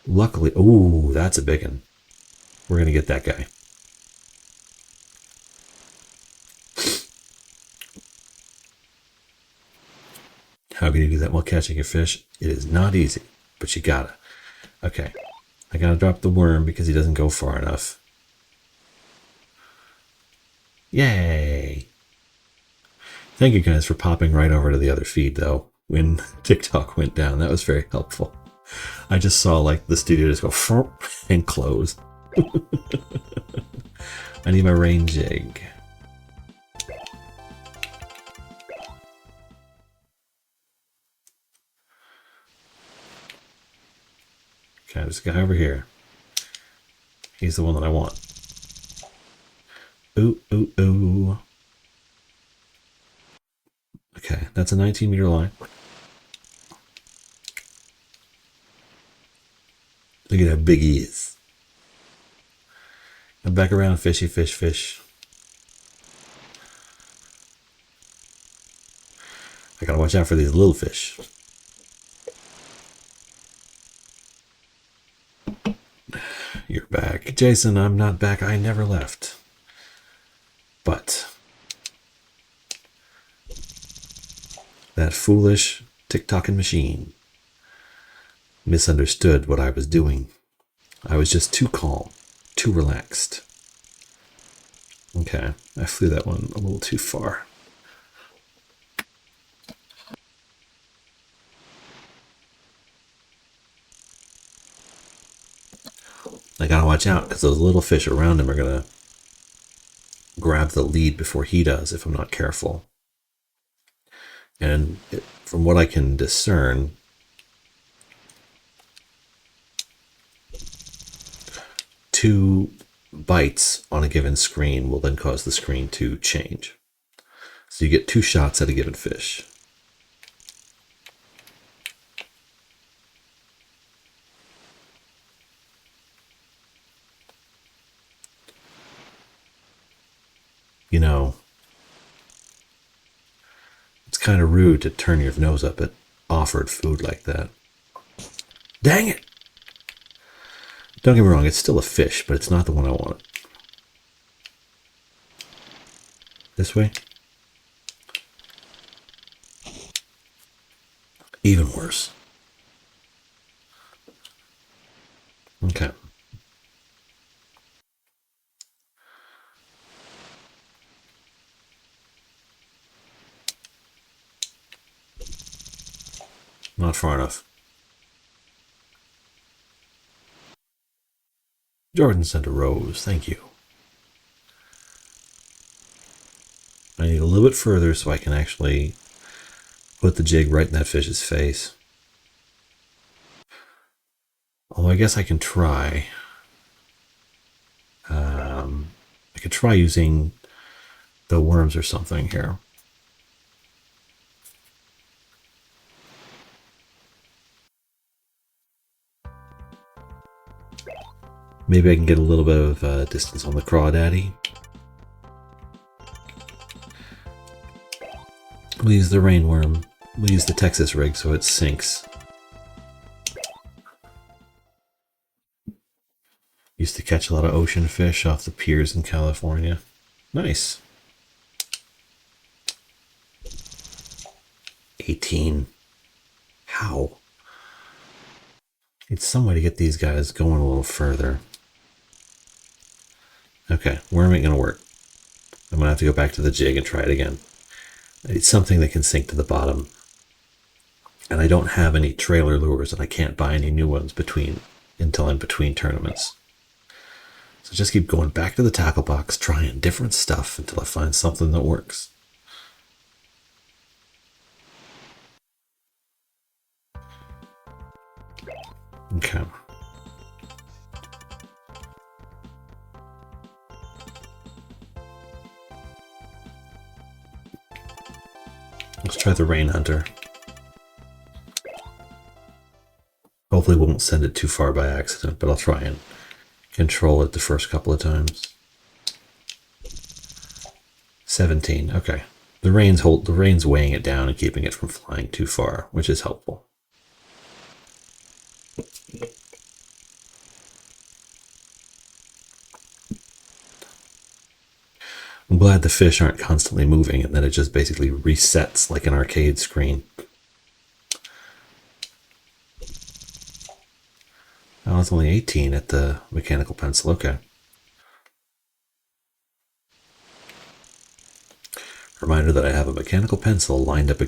Luckily, ooh, that's a big one. We're going to get that guy. How can you do that while catching a fish? It is not easy, but you gotta. Okay, I gotta drop the worm because he doesn't go far enough. Yay! Thank you guys for popping right over to the other feed, though, when TikTok went down. That was very helpful. I just saw like the studio just go and close. I need my rain jig. Okay, there's a guy over here. He's the one that I want. Ooh, ooh, ooh. Okay, that's a 19-meter line. Look at how big he is. Come back around, fishy, fish, fish. I gotta watch out for these little fish. You're back. Jason, I'm not back. I never left. But that foolish TikToking machine misunderstood what I was doing. I was just too calm, too relaxed. Okay, I flew that one a little too far. I gotta watch out because those little fish around him are gonna grab the lead before he does if I'm not careful. And from what I can discern, two bites on a given screen will then cause the screen to change. So you get two shots at a given fish. You know, it's kind of rude to turn your nose up at offered food like that. Dang it! Don't get me wrong, it's still a fish, but it's not the one I wanted. This way? Even worse. Okay. Not far enough. Jordan sent a rose. Thank you. I need a little bit further so I can actually put the jig right in that fish's face. Although I guess I can try. I could try using the worms or something here. Maybe I can get a little bit of distance on the crawdaddy. We'll use the rainworm. We'll use the Texas rig so it sinks. Used to catch a lot of ocean fish off the piers in California. Nice. 18. How? Need some way to get these guys going a little further. Okay, worm ain't gonna work. I'm gonna have to go back to the jig and try it again. I need something that can sink to the bottom. And I don't have any trailer lures, and I can't buy any new ones until I'm between tournaments. So just keep going back to the tackle box, trying different stuff until I find something that works. Okay. Let's try the Rain Hunter. Hopefully we won't send it too far by accident, but I'll try and control it the first couple of times. 17, okay. The rain's weighing it down and keeping it from flying too far, which is helpful. I'm glad the fish aren't constantly moving and that it just basically resets like an arcade screen. Oh, it's only 18 at the mechanical pencil, okay. Reminder that I have a mechanical pencil leaned up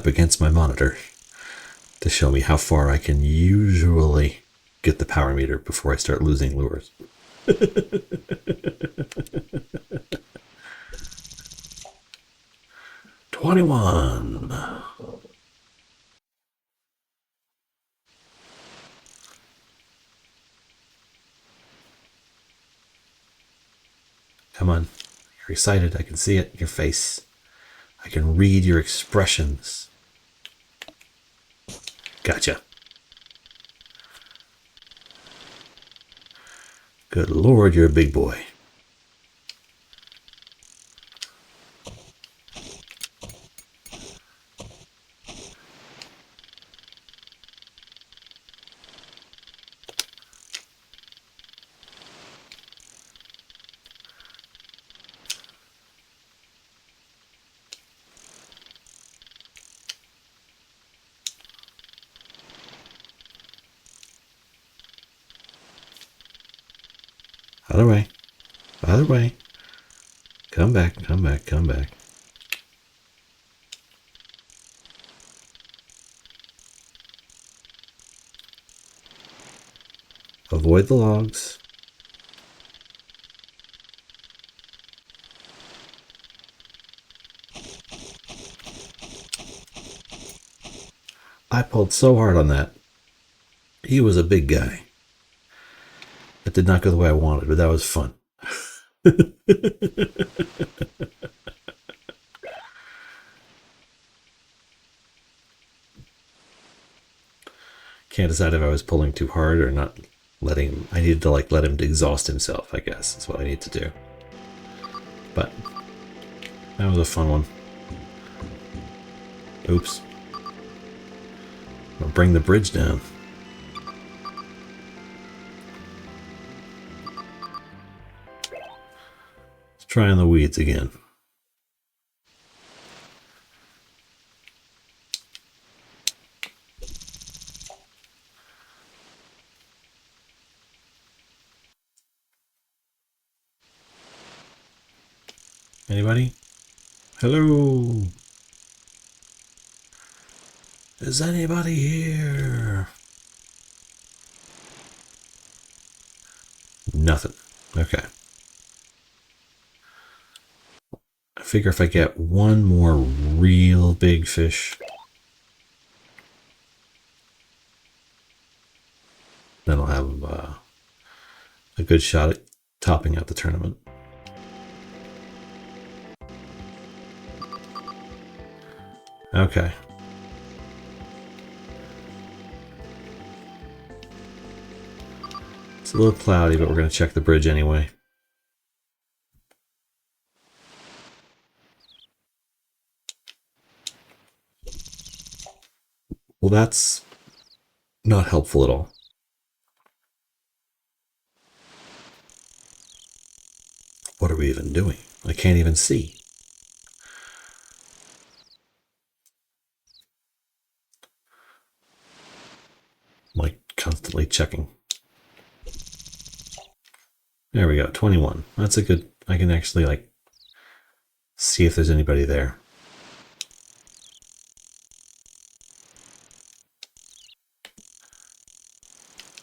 against my monitor to show me how far I can usually get the power meter before I start losing lures. 21. Come on. You're excited. I can see it in your face. I can read your expressions. Gotcha. Good Lord, you're a big boy. Other way. Other way. Come back, come back, come back. Avoid the logs. I pulled so hard on that. He was a big guy. That did not go the way I wanted, but that was fun. Can't decide if I was pulling too hard or not letting him. I needed to let him exhaust himself, I guess. That's what I need to do. But that was a fun one. Oops. I'll bring the bridge down. Let's try on the weeds again. Anybody? Hello? Is anybody here? Nothing. Okay. I figure if I get one more real big fish, then I'll have a good shot at topping out the tournament. Okay. It's a little cloudy, but we're going to check the bridge anyway. Well, that's not helpful at all. What are we even doing? I can't even see. like constantly checking. There we go, 21. That's a good, I can actually like see if there's anybody there.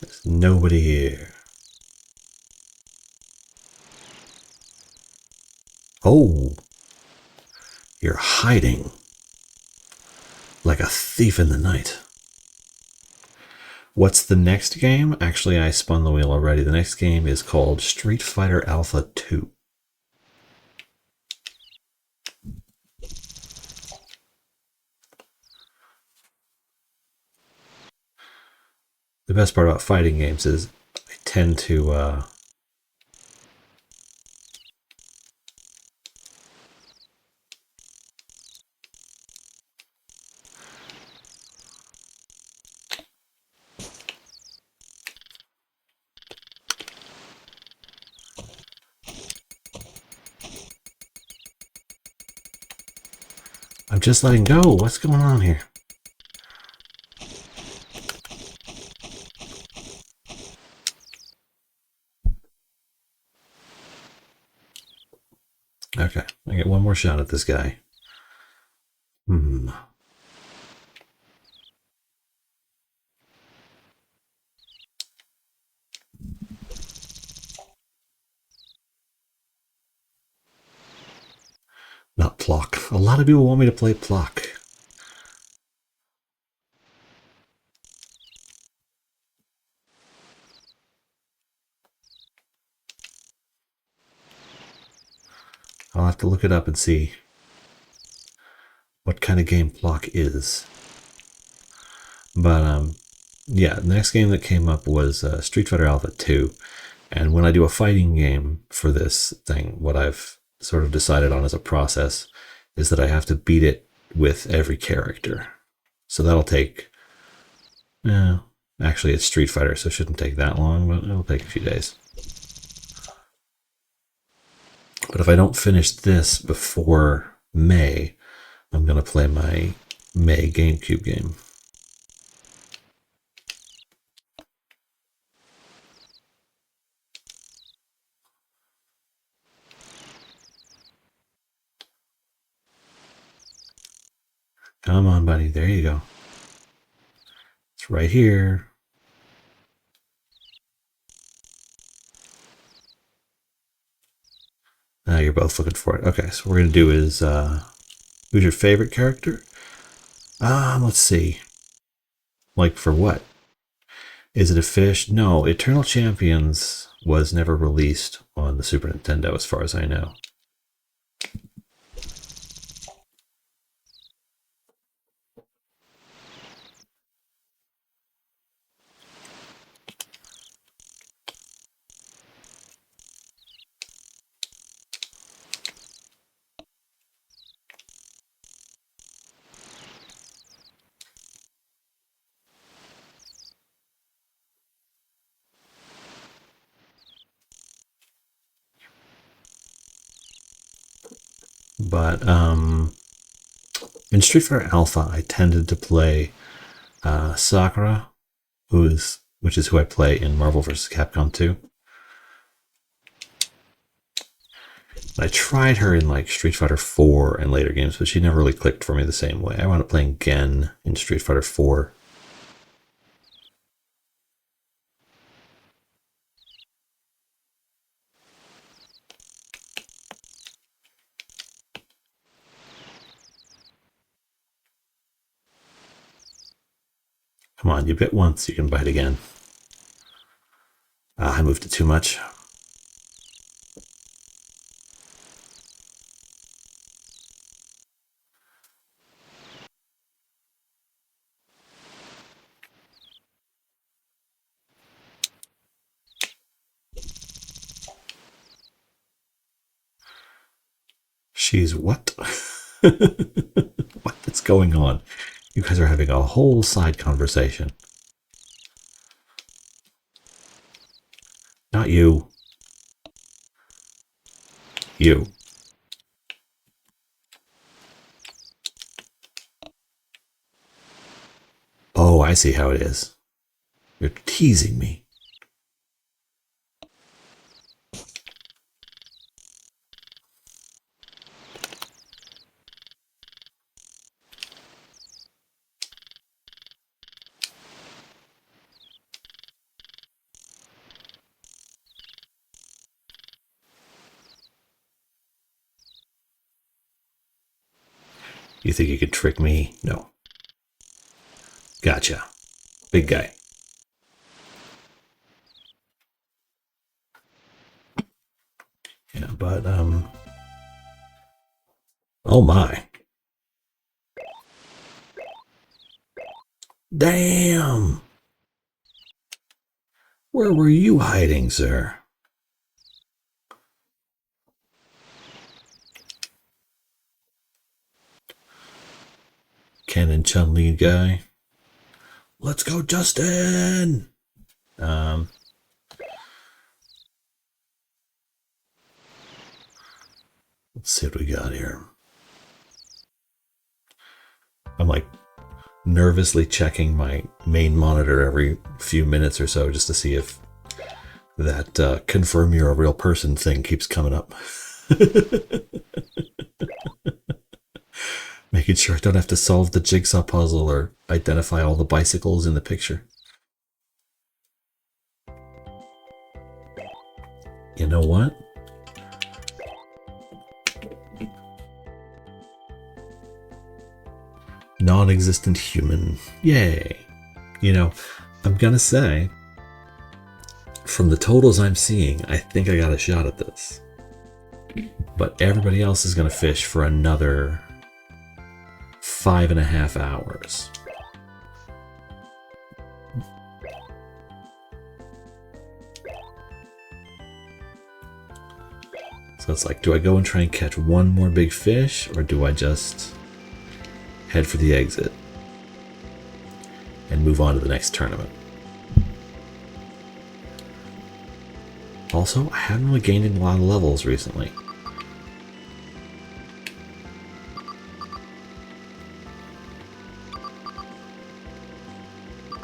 There's nobody here. Oh, you're hiding like a thief in the night. What's the next game? Actually, I spun the wheel already. The next game is called Street Fighter Alpha 2. The best part about fighting games is I tend to I'm just letting go. What's going on here? Okay, I get one more shot at this guy. Not Plock. A lot of people want me to play Plock. I'll have to look it up and see what kind of game Plock is. But yeah, the next game that came up was Street Fighter Alpha 2. And when I do a fighting game for this thing, what I've sort of decided on as a process is that I have to beat it with every character. So that'll take, actually it's Street Fighter, so it shouldn't take that long, but it'll take a few days. But if I don't finish this before May, I'm going to play my May GameCube game. Come on, buddy. There you go. It's right here. You're both looking for it. Okay, so what we're going to do is, who's your favorite character? Let's see. Like for what? Is it a fish? No, Eternal Champions was never released on the Super Nintendo as far as I know. But in Street Fighter Alpha, I tended to play Sakura, which is who I play in Marvel vs. Capcom 2. I tried her in like Street Fighter 4 and later games, but she never really clicked for me the same way. I wound up playing Gen in Street Fighter 4. Come on, you bit once, you can bite again. I moved it too much. She's what? What's going on? You guys are having a whole side conversation. Not you. You. Oh, I see how it is. You're teasing me. You think you could trick me? No. Gotcha. Big guy. Yeah, but, oh my. Damn! Where were you hiding, sir? Ken and Chun-Li guy. Let's go, Justin! Let's see what we got here. I'm like nervously checking my main monitor every few minutes or so just to see if that confirm you're a real person thing keeps coming up. Making sure I don't have to solve the jigsaw puzzle or identify all the bicycles in the picture. You know what? Non-existent human. Yay. You know, I'm gonna say, from the totals I'm seeing, I think I got a shot at this. But everybody else is gonna fish for another 5.5 hours. So it's like, do I go and try and catch one more big fish, or do I just head for the exit and move on to the next tournament? Also, I haven't really gained a lot of levels recently.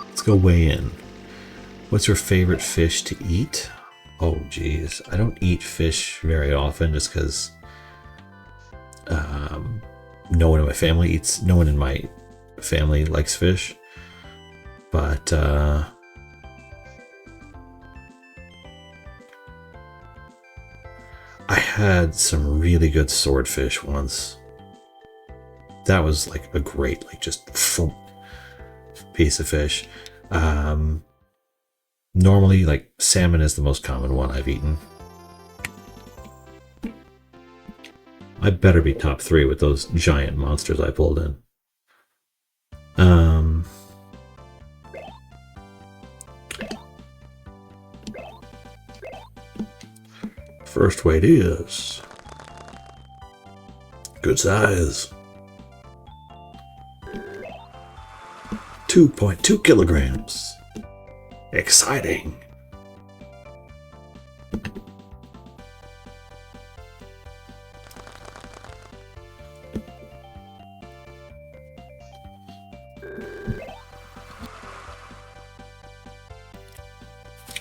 Let's go weigh in. What's your favorite fish to eat? Oh geez, I don't eat fish very often just because no one in my family likes fish. But I had some really good swordfish once. That was like a great, like just piece of fish. Normally, like salmon is the most common one I've eaten. I better be top 3 with those giant monsters I pulled in. First weight is good size. 2.2 kilograms. Exciting.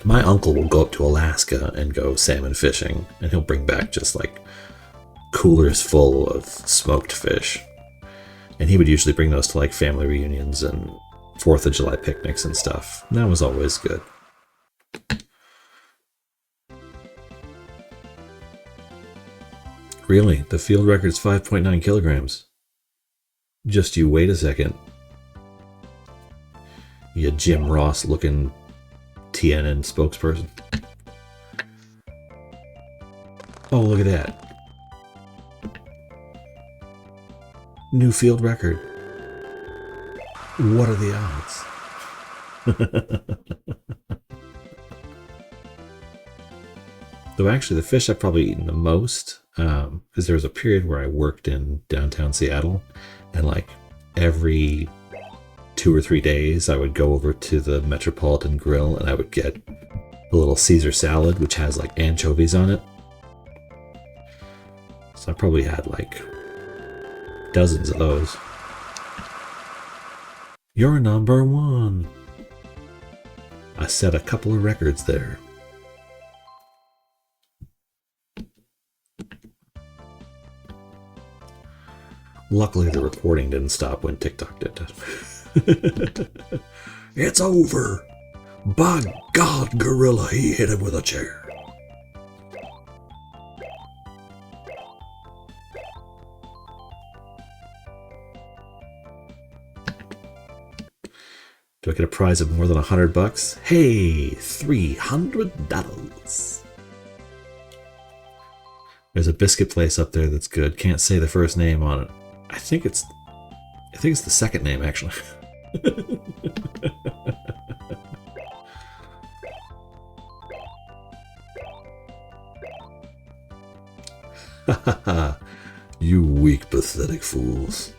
My uncle will go up to Alaska and go salmon fishing, and he'll bring back just like coolers full of smoked fish. And he would usually bring those to like family reunions and 4th of July picnics and stuff. And that was always good. Really? The field record's 5.9 kilograms. Just you wait a second. You Jim Ross looking TNN spokesperson. Oh, look at that. New field record. What are the odds? Though actually the fish I've probably eaten the most, because there was a period where I worked in downtown Seattle, and like every 2 or 3 days I would go over to the Metropolitan Grill and I would get a little Caesar salad which has like anchovies on it. So I probably had like dozens of those. You're number 1. I set a couple of records there. Luckily, the recording didn't stop when TikTok did. It's over! By God, Gorilla, he hit him with a chair. Do I get a prize of more than $100? Hey, $300. There's a biscuit place up there that's good. Can't say the first name on it. I think it's the second name, actually. You weak, pathetic fools.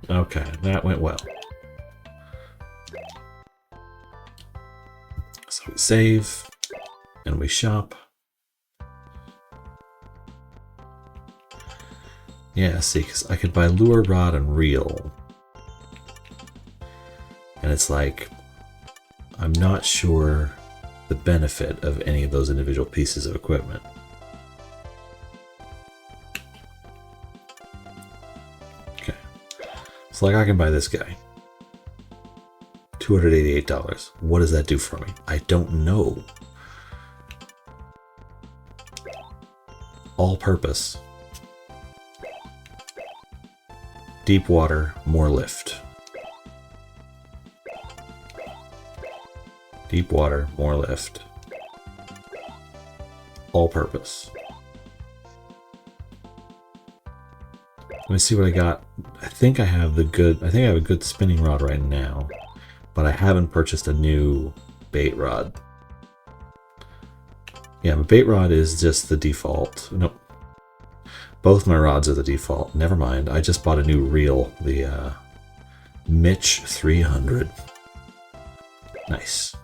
Okay, that went well. So we save, and we shop. Yeah, see, because I could buy lure, rod, and reel. And it's like, I'm not sure the benefit of any of those individual pieces of equipment. Okay. So like I can buy this guy. $288. What does that do for me? I don't know. All purpose. Deep water, more lift. Deep water, more lift. All purpose. Let me see what I got. I think I have a good spinning rod right now, but I haven't purchased a new bait rod. Yeah, my bait rod is just the default. Nope. Both my rods are the default. Never mind. I just bought a new reel, the Mitch 300. Nice.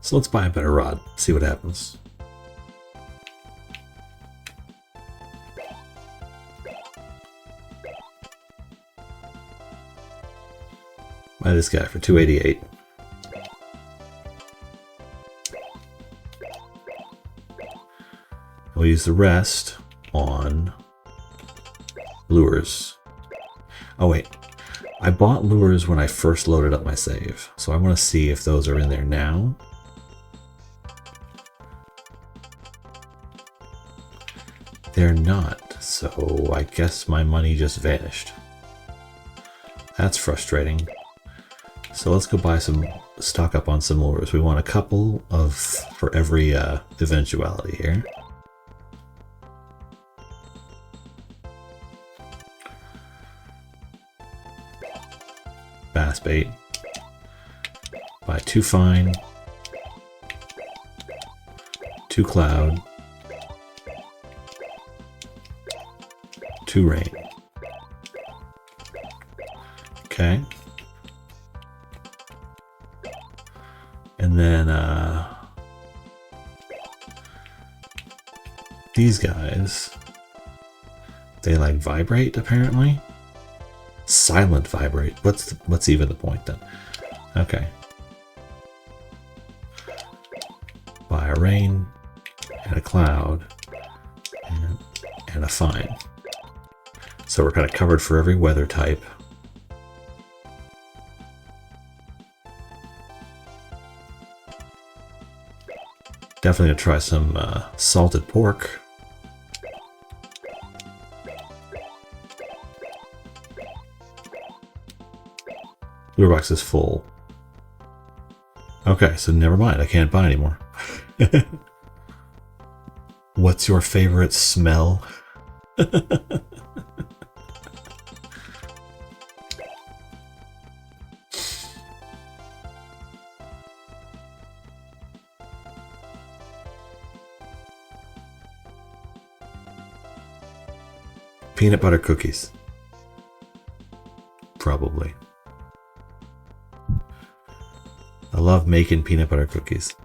So let's buy a better rod, see what happens. Buy this guy for $288. We'll use the rest on lures. Oh wait, I bought lures when I first loaded up my save, so I want to see if those are in there now. They're not, so I guess my money just vanished. That's frustrating. So let's go buy some, stock up on some lures. We want a couple of for every eventuality here. Bass bait. Buy 2 fine, 2 cloud, 2 rain. Okay. And then these guys, they like vibrate apparently. Silent vibrate. What's even the point then? Okay. Buy a rain and a cloud and a fine. So we're kind of covered for every weather type. Definitely gonna try some salted pork. Lure box is full. Okay, so never mind. I can't buy anymore. What's your favorite smell? Peanut butter cookies. Probably. I love making peanut butter cookies.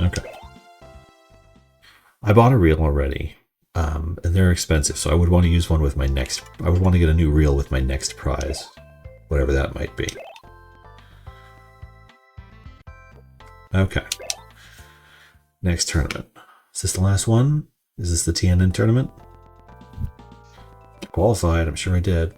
Okay. I bought a reel already, and they're expensive, so I would want to use one with my next... I would want to get a new reel with my next prize, whatever that might be. Okay. Next tournament. Is this the last one? Is this the TNN tournament? Qualified, I'm sure I did.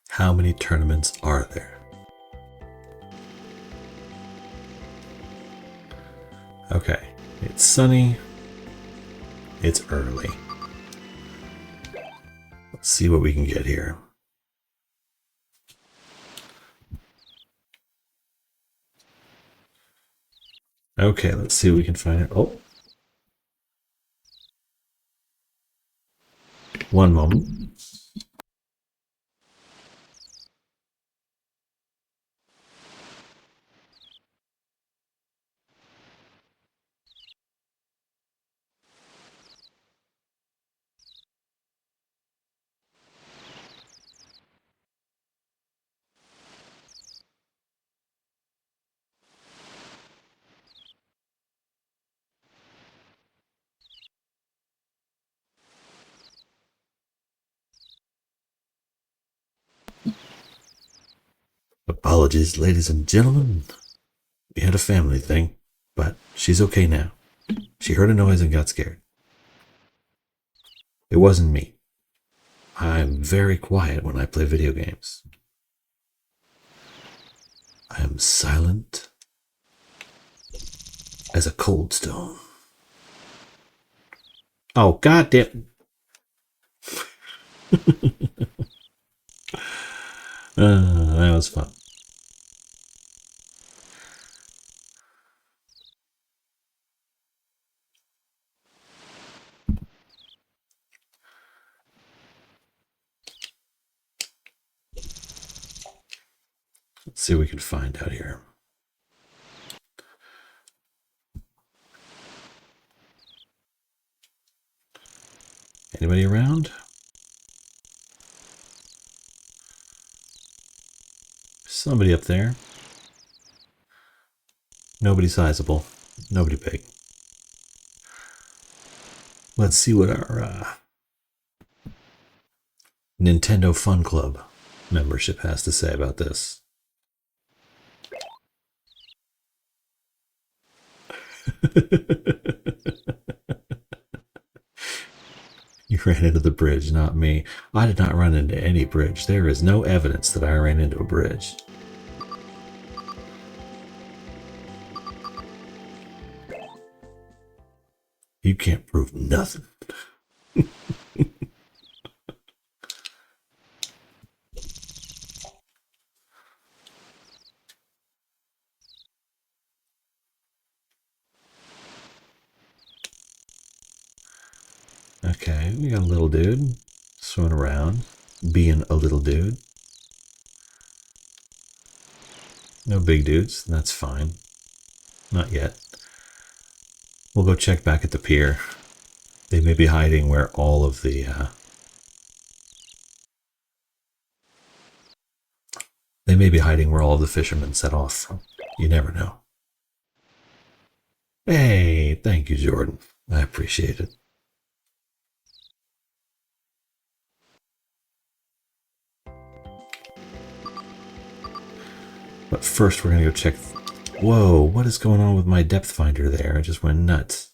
How many tournaments are there? Okay, it's sunny. It's early. Let's see what we can get here. Okay, let's see what we can find it. Oh. One moment. Apologies, ladies and gentlemen. We had a family thing, but she's okay now. She heard a noise and got scared. It wasn't me. I'm very quiet when I play video games. I am silent as a cold stone. Oh, goddamn. That was fun. Let's see what we can find out here. Anybody around? Somebody up there. Nobody sizable. Nobody big. Let's see what our Nintendo Fun Club membership has to say about this. You ran into the bridge, not me. I did not run into any bridge. There is no evidence that I ran into a bridge. You can't prove nothing. Okay, we got a little dude swimming around, being a little dude. No big dudes, that's fine. Not yet. We'll go check back at the pier. They may be hiding where all of the... They may be hiding where all of the fishermen set off from. You never know. Hey, thank you, Jordan. I appreciate it. But first we're going to go check... Whoa, what is going on with my depth finder there? It just went nuts.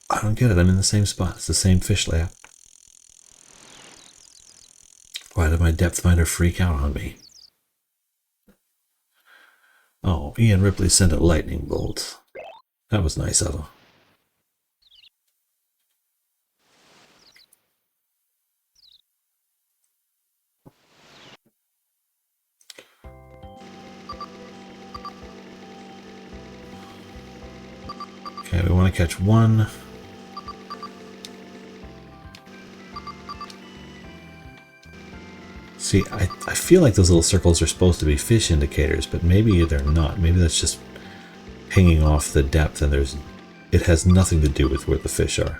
I don't get it. I'm in the same spot. It's the same fish layout. Why did my depth finder freak out on me? Oh, Ian Ripley sent a lightning bolt. That was nice of him. Okay, we want to catch one. See, I feel like those little circles are supposed to be fish indicators, but maybe they're not. Maybe that's just hanging off the depth and it has nothing to do with where the fish are.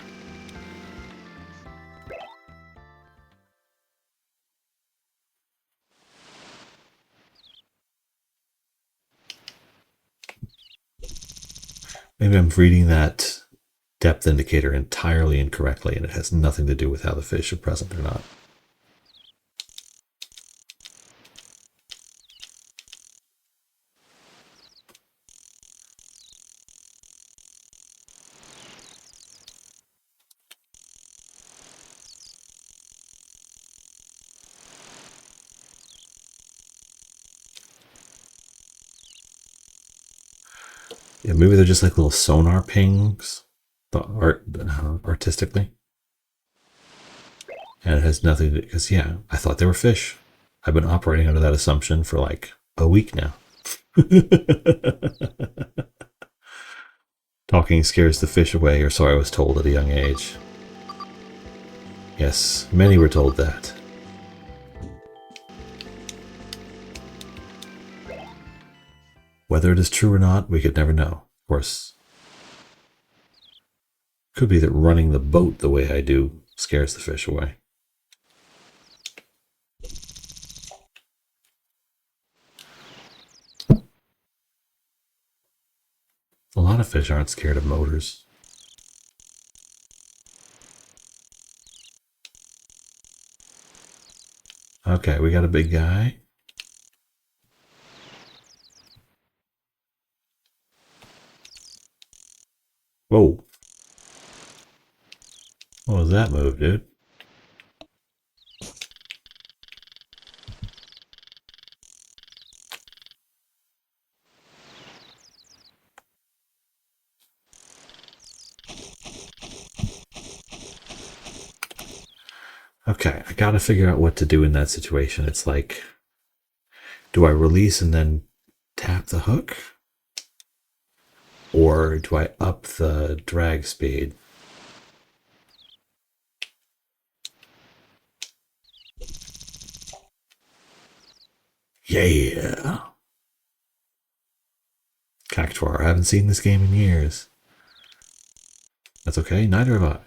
Maybe I'm reading that depth indicator entirely incorrectly and it has nothing to do with how the fish are present or not. Yeah, maybe they're just like little sonar pings, artistically. And it has nothing to do, because yeah, I thought they were fish. I've been operating under that assumption for like a week now. Talking scares the fish away, or so I was told at a young age. Yes, many were told that. Whether it is true or not, we could never know. Of course, could be that running the boat the way I do scares the fish away. A lot of fish aren't scared of motors. Okay, we got a big guy. Whoa. What was that move, dude? Okay, I gotta figure out what to do in that situation. It's like, do I release and then tap the hook? Or do I up the drag speed? Yeah! Cactuar, I haven't seen this game in years. That's okay, neither have I.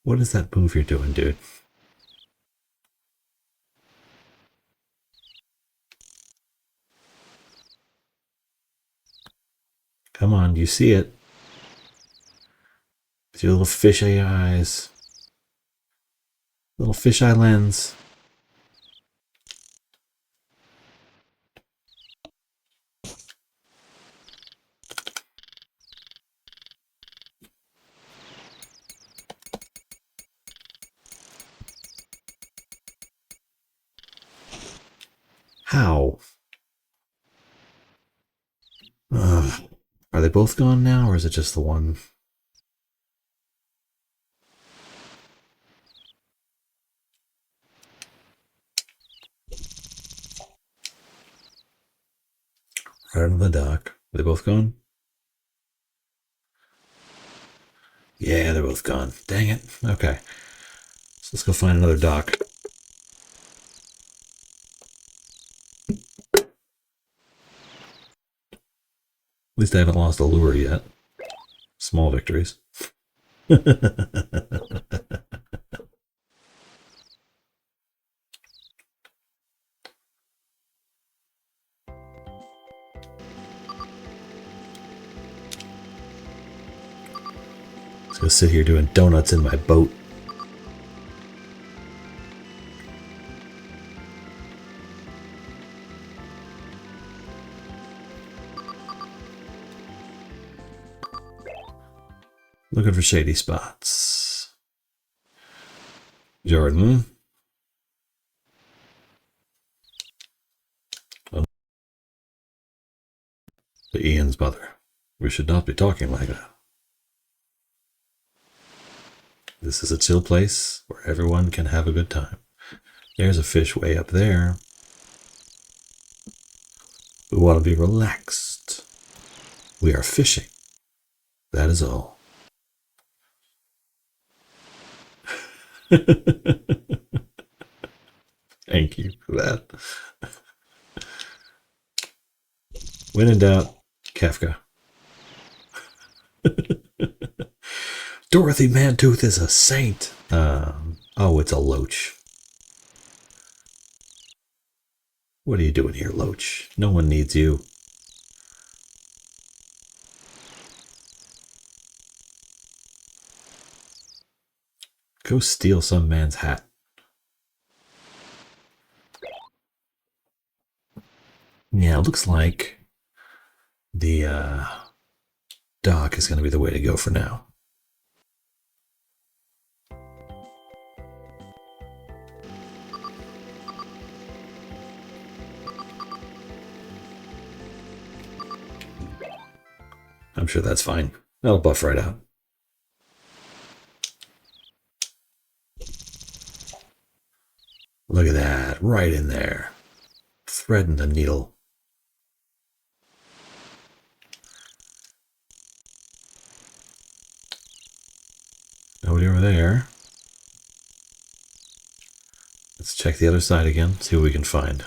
What is that move you're doing, dude? Come on, you see it. With your little fisheye eyes. Little fisheye lens. How? Ugh. Are they both gone now, or is it just the one? Right under the dock. Are they both gone? Yeah, they're both gone. Dang it. Okay. So let's go find another dock. At least I haven't lost a lure yet. Small victories. Just gonna sit here doing donuts in my boat. Looking for shady spots. Jordan. Oh. The Ian's mother. We should not be talking like that. This is a chill place where everyone can have a good time. There's a fish way up there. We want to be relaxed. We are fishing. That is all. Thank you for that. When in doubt, Kafka. Dorothy Mantooth is a saint. Oh, it's a loach. What are you doing here, loach? No one needs you. Go steal some man's hat. Yeah, it looks like the dock is going to be the way to go for now. I'm sure that's fine. That'll buff right out. Look at that, right in there. Threading the needle. Nobody over there. Let's check the other side again, see what we can find.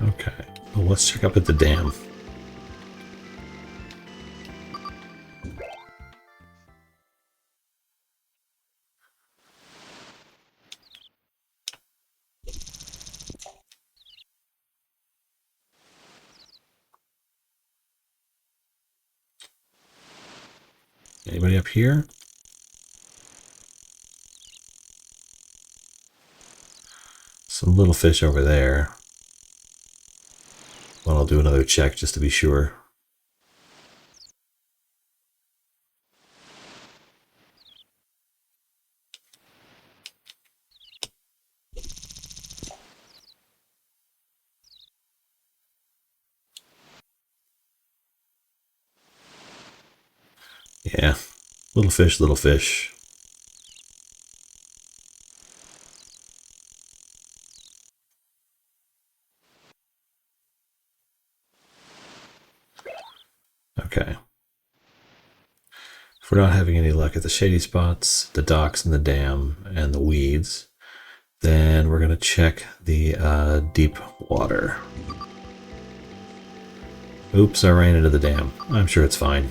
Okay, well, let's check up at the dam. Anybody up here? Some little fish over there. Well, I'll do another check just to be sure. Yeah, little fish, little fish. Okay. If we're not having any luck at the shady spots, the docks and the dam and the weeds, then we're going to check the deep water. Oops, I ran into the dam. I'm sure it's fine.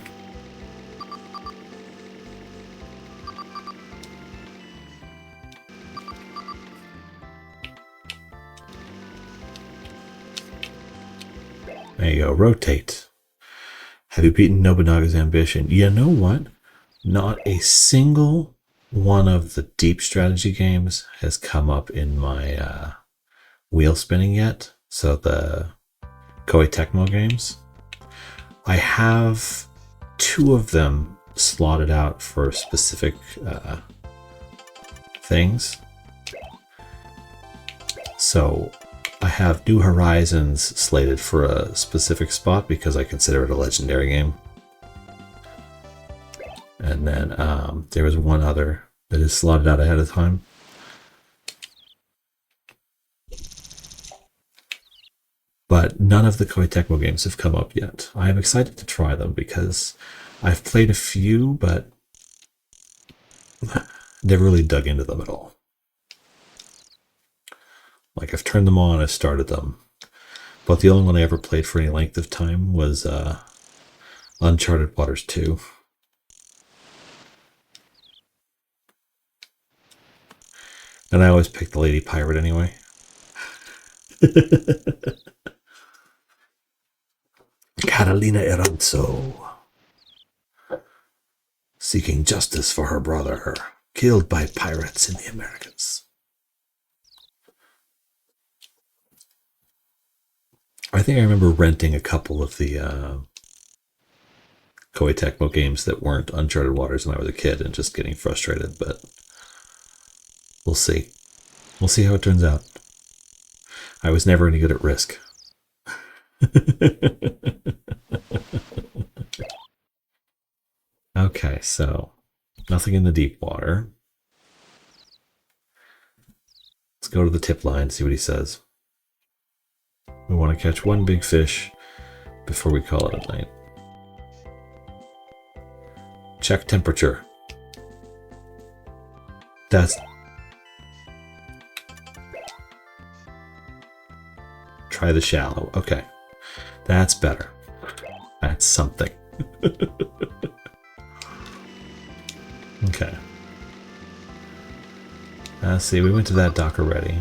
There you go, rotate. Have you beaten Nobunaga's ambition? You know what? Not a single one of the deep strategy games has come up in my wheel spinning yet. So the Koei Tecmo games. I have 2 of them slotted out for specific things. So I have New Horizons slated for a specific spot because I consider it a legendary game. And then there was one other that is slotted out ahead of time. But none of the Koei Tecmo games have come up yet. I am excited to try them because I've played a few, but never really dug into them at all. Like, I've turned them on, I've started them, But the only one I ever played for any length of time was Uncharted Waters 2. And I always picked the Lady Pirate anyway. Catalina Eranzo. Seeking justice for her brother, killed by pirates in the Americas. I think I remember renting a couple of the Koei Tecmo games that weren't Uncharted Waters when I was a kid and just getting frustrated, but we'll see. We'll see how it turns out. I was never any good at Risk. Okay, so nothing in the deep water. Let's go to the tip line, see what he says. We want to catch one big fish before we call it a night. Check temperature. That's... Try the shallow. Okay. That's better. That's something. Okay. Let's see, we went to that dock already.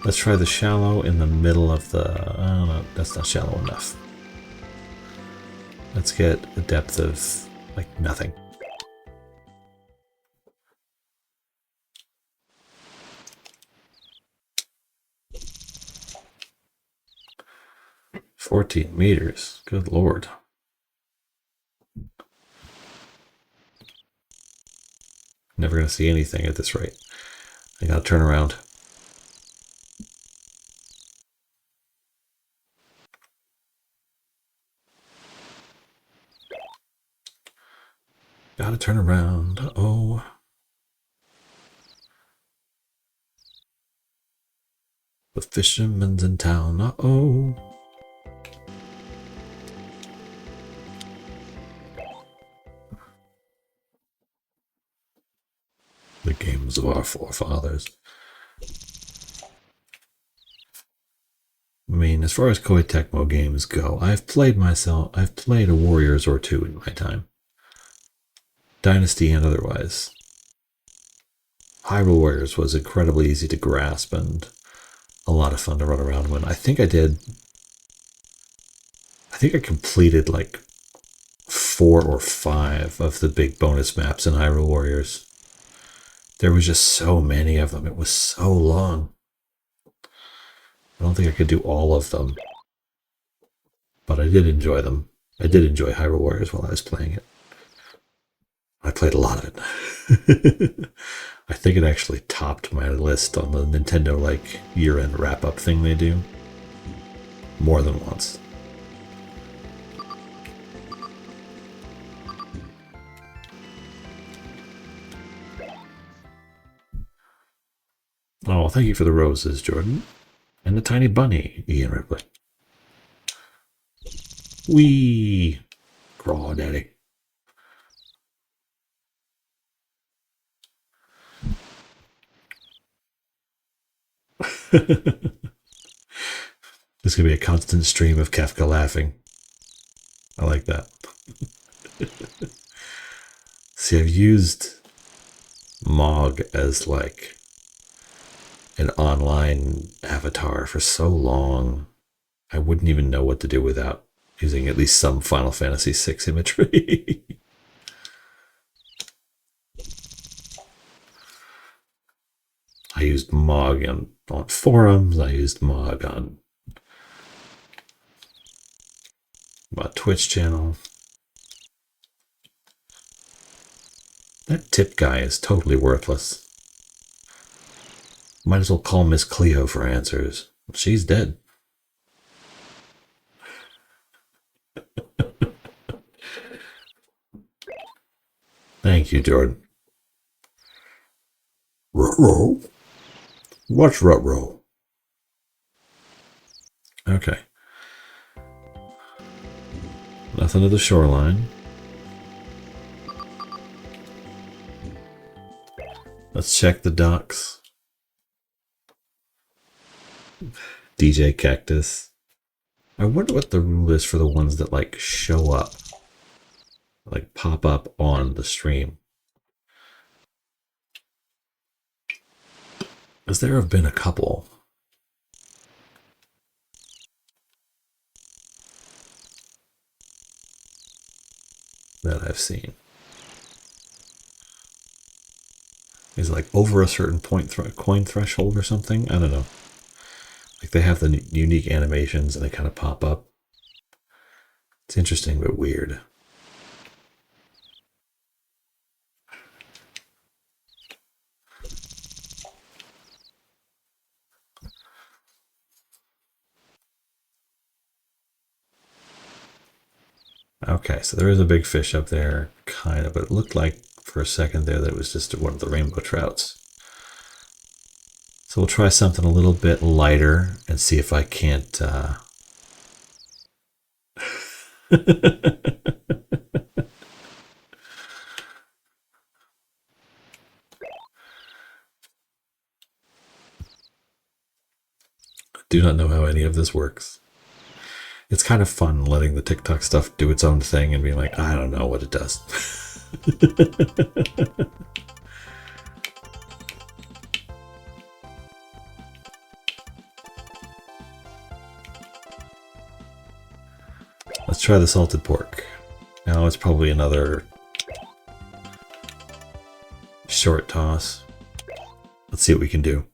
Let's try the shallow in the middle of the... Oh, no, that's not shallow enough. Let's get a depth of, like, nothing. $14 meters. Good lord. Never going to see anything at this rate. I got to turn around. Gotta turn around. Uh-oh. The fisherman's in town. Uh-oh. The games of our forefathers. I mean, as far as Koei Tecmo games go, I've played a Warriors or two in my time. Dynasty and otherwise. Hyrule Warriors was incredibly easy to grasp and a lot of fun to run around with. I think I completed like 4 or 5 of the big bonus maps in Hyrule Warriors. There was just so many of them. It was so long. I don't think I could do all of them. But I did enjoy them. I did enjoy Hyrule Warriors while I was playing it. I played a lot of it. I think it actually topped my list on the Nintendo like year-end wrap-up thing they do. More than once. Oh, thank you for the roses, Jordan. And the tiny bunny, Ian Ripley. Wee! Craw, daddy. There's going to be a constant stream of Kafka laughing. I like that. See, I've used Mog as like an online avatar for so long. I wouldn't even know what to do without using at least some Final Fantasy VI imagery. I used Mog on forums. I used Mog on my Twitch channel. That tip guy is totally worthless. Might as well call Miss Cleo for answers. She's dead. Thank you, Jordan. Ruh-roh? What's ruh-roh? Okay. Nothing to the shoreline. Let's check the docks. DJ Cactus. I wonder what the rule is for the ones that like show up, like pop up on the stream. Because there have been a couple. That I've seen. Is like over a certain coin threshold or something? I don't know. Like they have the unique animations and they kind of pop up. It's interesting but weird. Okay, so there is a big fish up there, kind of, but it looked like for a second there that it was just one of the rainbow trouts. So we'll try something a little bit lighter and see if I can't... do not know how any of this works. It's kind of fun letting the TikTok stuff do its own thing and being like, I don't know what it does. Let's try the salted pork. Now it's probably another short toss. Let's see what we can do.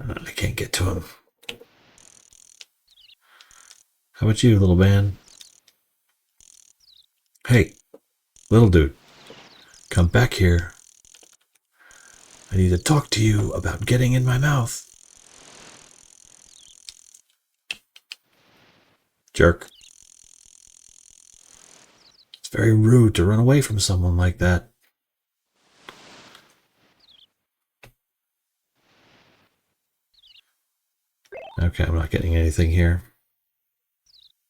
I can't get to him. How about you, little man? Hey, little dude. Come back here. I need to talk to you about getting in my mouth. Jerk. It's very rude to run away from someone like that. Okay, I'm not getting anything here.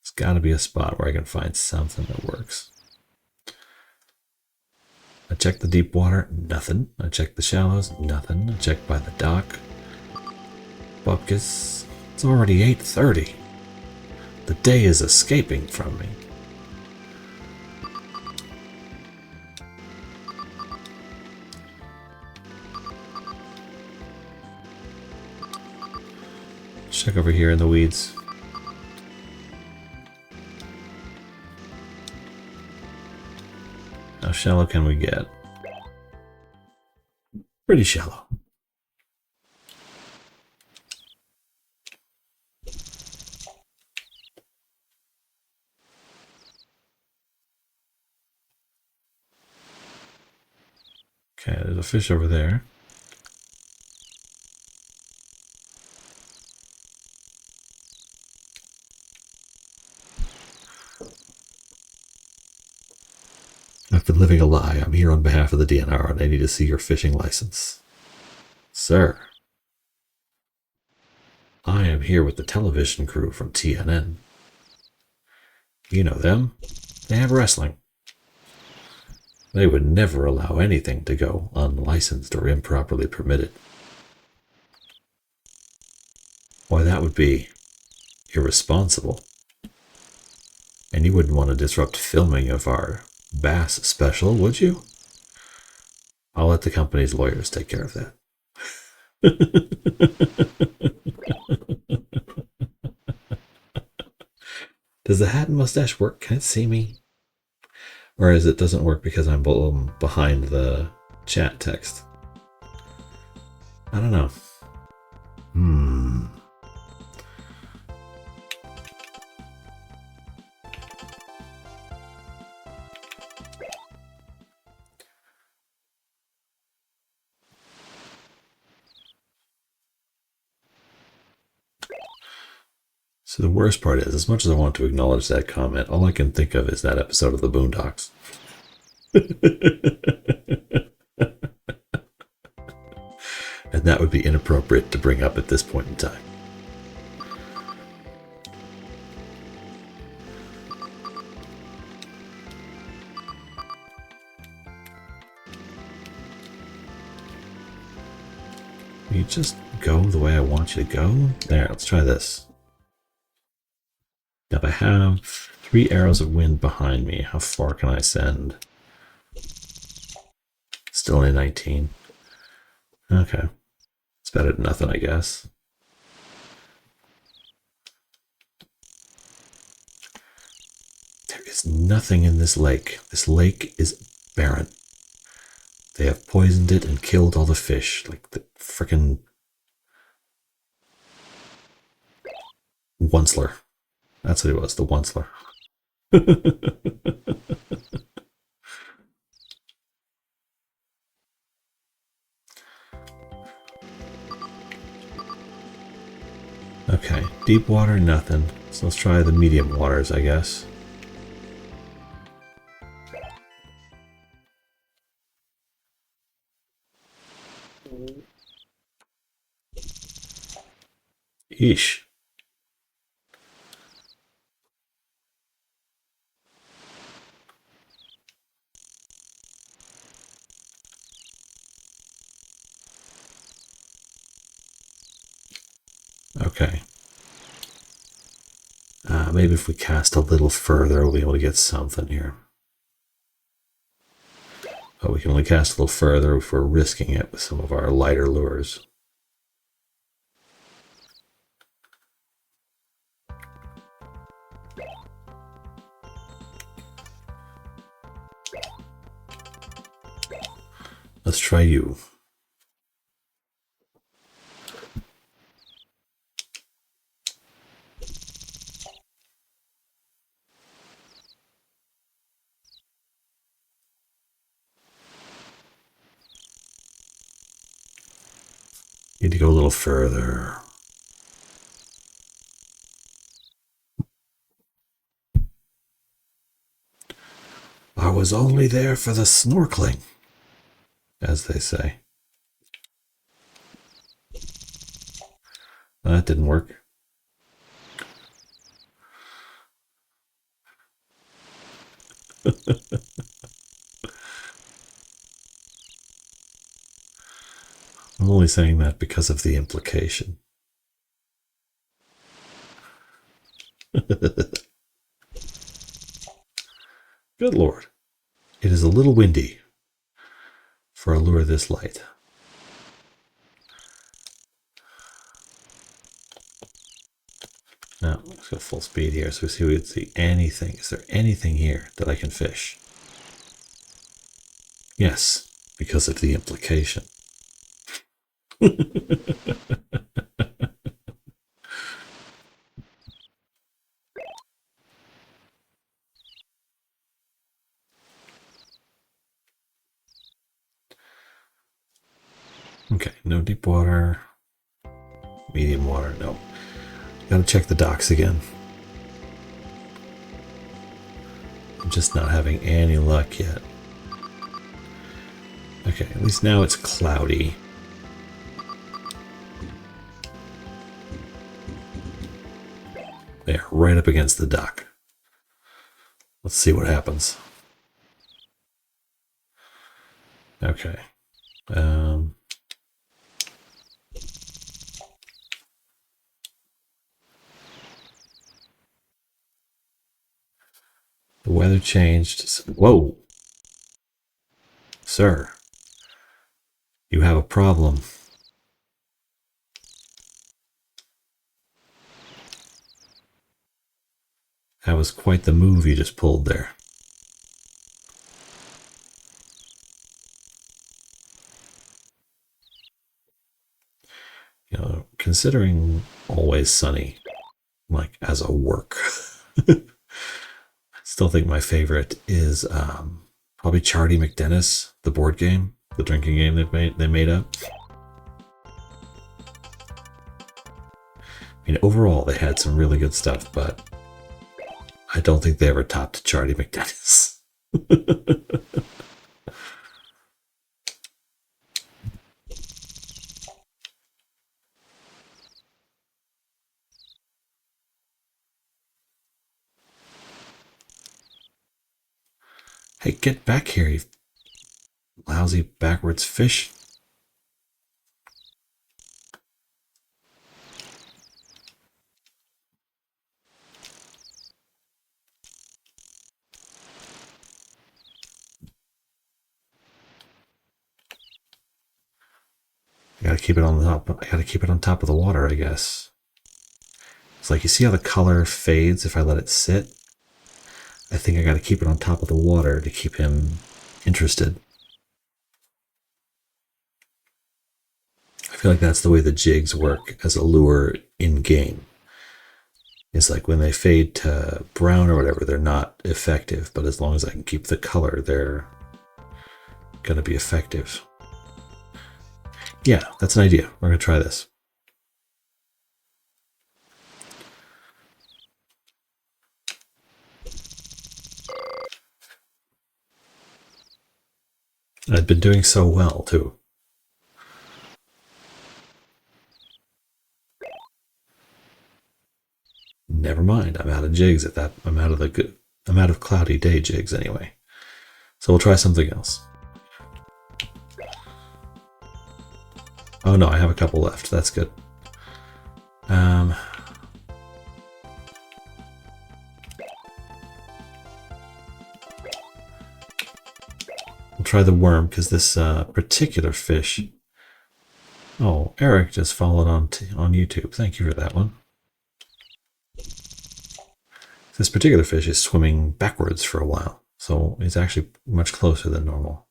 It's got to be a spot where I can find something that works. I checked the deep water, nothing. I checked the shallows, nothing. I checked by the dock. Bupkis, it's already 8:30. The day is escaping from me. Check over here in the weeds. How shallow can we get? Pretty shallow. Okay, there's a fish over there. I've been living a lie. I'm here on behalf of the DNR and I need to see your fishing license. Sir, I am here with the television crew from TNN. You know them. They have wrestling. They would never allow anything to go unlicensed or improperly permitted. Why, that would be irresponsible. And you wouldn't want to disrupt filming of our Bass special, would you? I'll let the company's lawyers take care of that. Does the hat and mustache work? Can it see me? Or is it doesn't work because I'm behind the chat text? I don't know. So the worst part is, as much as I want to acknowledge that comment, all I can think of is that episode of the Boondocks. And that would be inappropriate to bring up at this point in time. You just go the way I want you to go? There, let's try this. Now, if I have 3 arrows of wind behind me, how far can I send? Still only 19. Okay. It's better than nothing, I guess. There is nothing in this lake. This lake is barren. They have poisoned it and killed all the fish. Like the frickin' Onceler. That's what it was, the Onceler. Okay, deep water, nothing. So let's try the medium waters, I guess. Eesh. Okay. Maybe if we cast a little further, we'll be able to get something here. But we can only cast a little further if we're risking it with some of our lighter lures. Let's try you. Need to go a little further. I was only there for the snorkeling, as they say. That didn't work. I'm only saying that because of the implication. Good Lord. It is a little windy for a lure this light. Now, let's go full speed here so we see if we can see anything. Is there anything here that I can fish? Yes, because of the implication. Okay, no deep water. Medium water, no. Gotta check the docks again. I'm just not having any luck yet. Okay, at least now it's cloudy. There, right up against the dock. Let's see what happens. Okay. The weather changed. Whoa. Sir, you have a problem. That was quite the move you just pulled there. You know, considering Always Sunny, like as a work, I still think my favorite is probably Charlie McDennis, the board game, the drinking game they made up. I mean, overall, they had some really good stuff, but I don't think they ever topped Charlie McDennis. Hey, get back here, you lousy backwards fish. I gotta keep it on the top. I gotta keep it on top of the water, I guess. It's like, you see how the color fades if I let it sit? I think I gotta keep it on top of the water to keep him interested. I feel like that's the way the jigs work as a lure in game. It's like when they fade to brown or whatever, they're not effective, but as long as I can keep the color, they're gonna be effective. Yeah, that's an idea. We're gonna try this. I've been doing so well too. Never mind. I'm out of jigs at that. I'm out of the good. I'm out of cloudy day jigs anyway. So we'll try something else. Oh no, I have a couple left. That's good. We'll try the worm because this particular fish. Oh, Eric just followed on YouTube. Thank you for that one. This particular fish is swimming backwards for a while, so it's actually much closer than normal.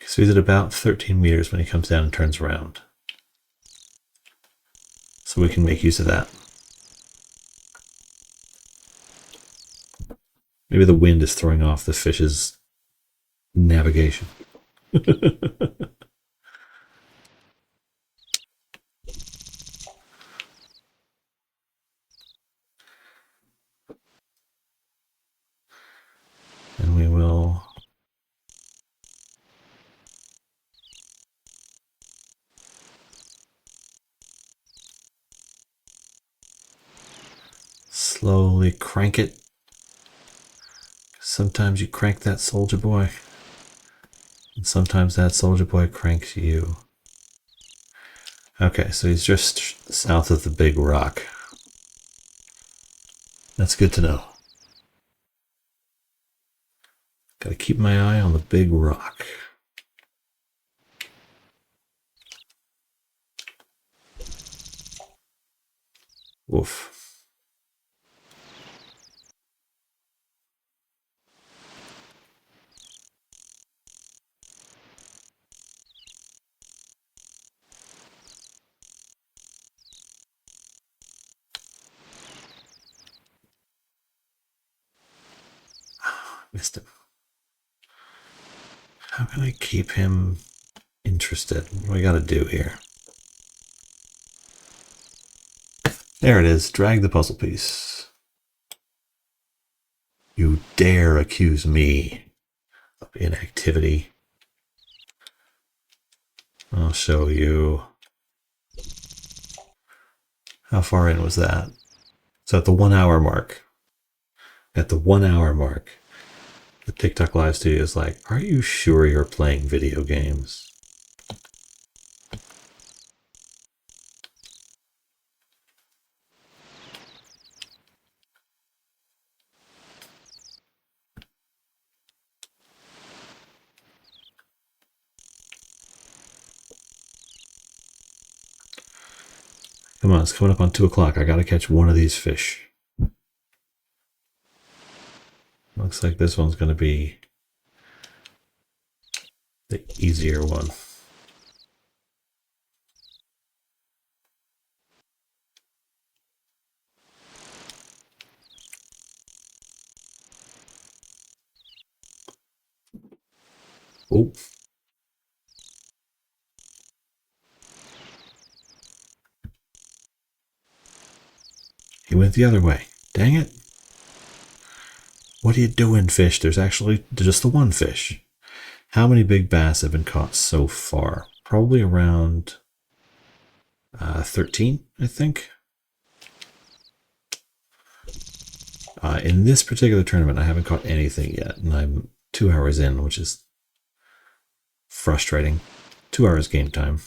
So he's at about 13 meters when he comes down and turns around. So we can make use of that. Maybe the wind is throwing off the fish's navigation. And we will slowly crank it. Sometimes you crank that soldier boy, and sometimes that soldier boy cranks you. Okay, so he's just south of the big rock. That's good to know. Gotta keep my eye on the big rock. Woof. Missed him. How can I keep him interested? What do I gotta do here? There it is. Drag the puzzle piece. You dare accuse me of inactivity. I'll show you. How far in was that? So at the 1 hour mark. At the 1 hour mark, the TikTok Live Studio is like, are you sure you're playing video games? Come on, it's coming up on 2 o'clock. I gotta catch one of these fish. Looks like this one's gonna be the easier one. Oh. He went the other way. Dang it. What are you doing, fish? There's actually just the one fish. How many big bass have been caught so far? Probably around 13, I think. In this particular tournament, I haven't caught anything yet, and I'm 2 hours in, which is frustrating. 2 hours game time.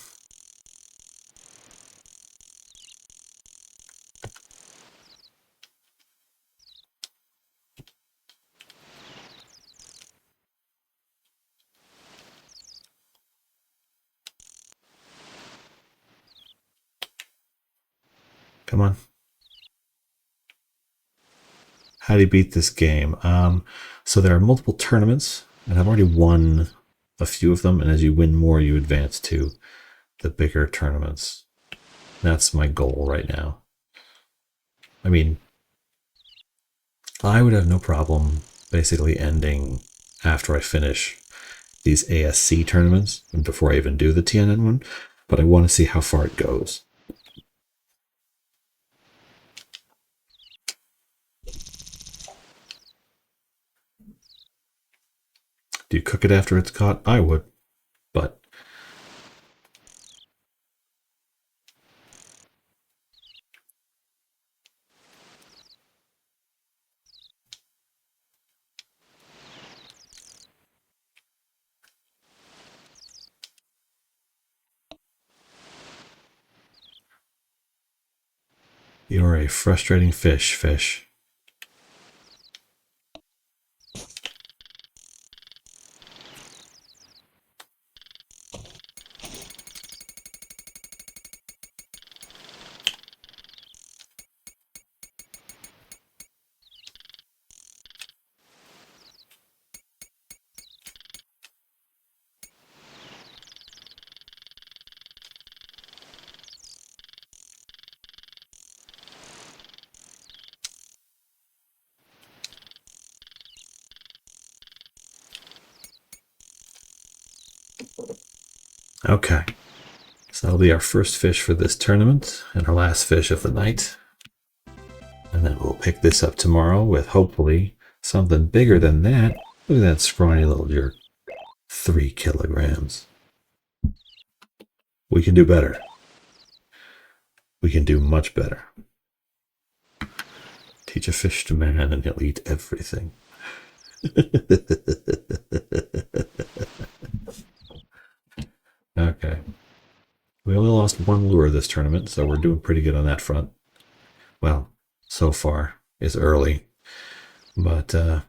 Come on. How do you beat this game? So there are multiple tournaments, and I've already won a few of them, and as you win more, you advance to the bigger tournaments. That's my goal right now. I mean, I would have no problem basically ending after I finish these ASC tournaments and before I even do the TNN one, but I want to see how far it goes. Do you cook it after it's caught? I would, but you're a frustrating fish. Okay, so that'll be our first fish for this tournament and our last fish of the night. And then we'll pick this up tomorrow with hopefully something bigger than that. Look at that scrawny little jerk. 3 kilograms. We can do better. We can do much better. Teach a fish to man and he'll eat everything. Okay. We only lost 1 lure this tournament, so we're doing pretty good on that front. Well, so far. It's early. But I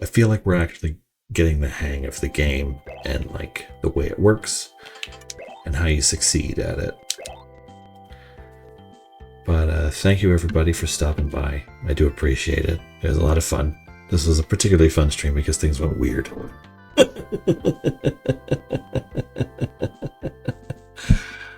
feel like we're actually getting the hang of the game and like the way it works and how you succeed at it. But thank you everybody for stopping by. I do appreciate it. It was a lot of fun. This was a particularly fun stream because things went weird.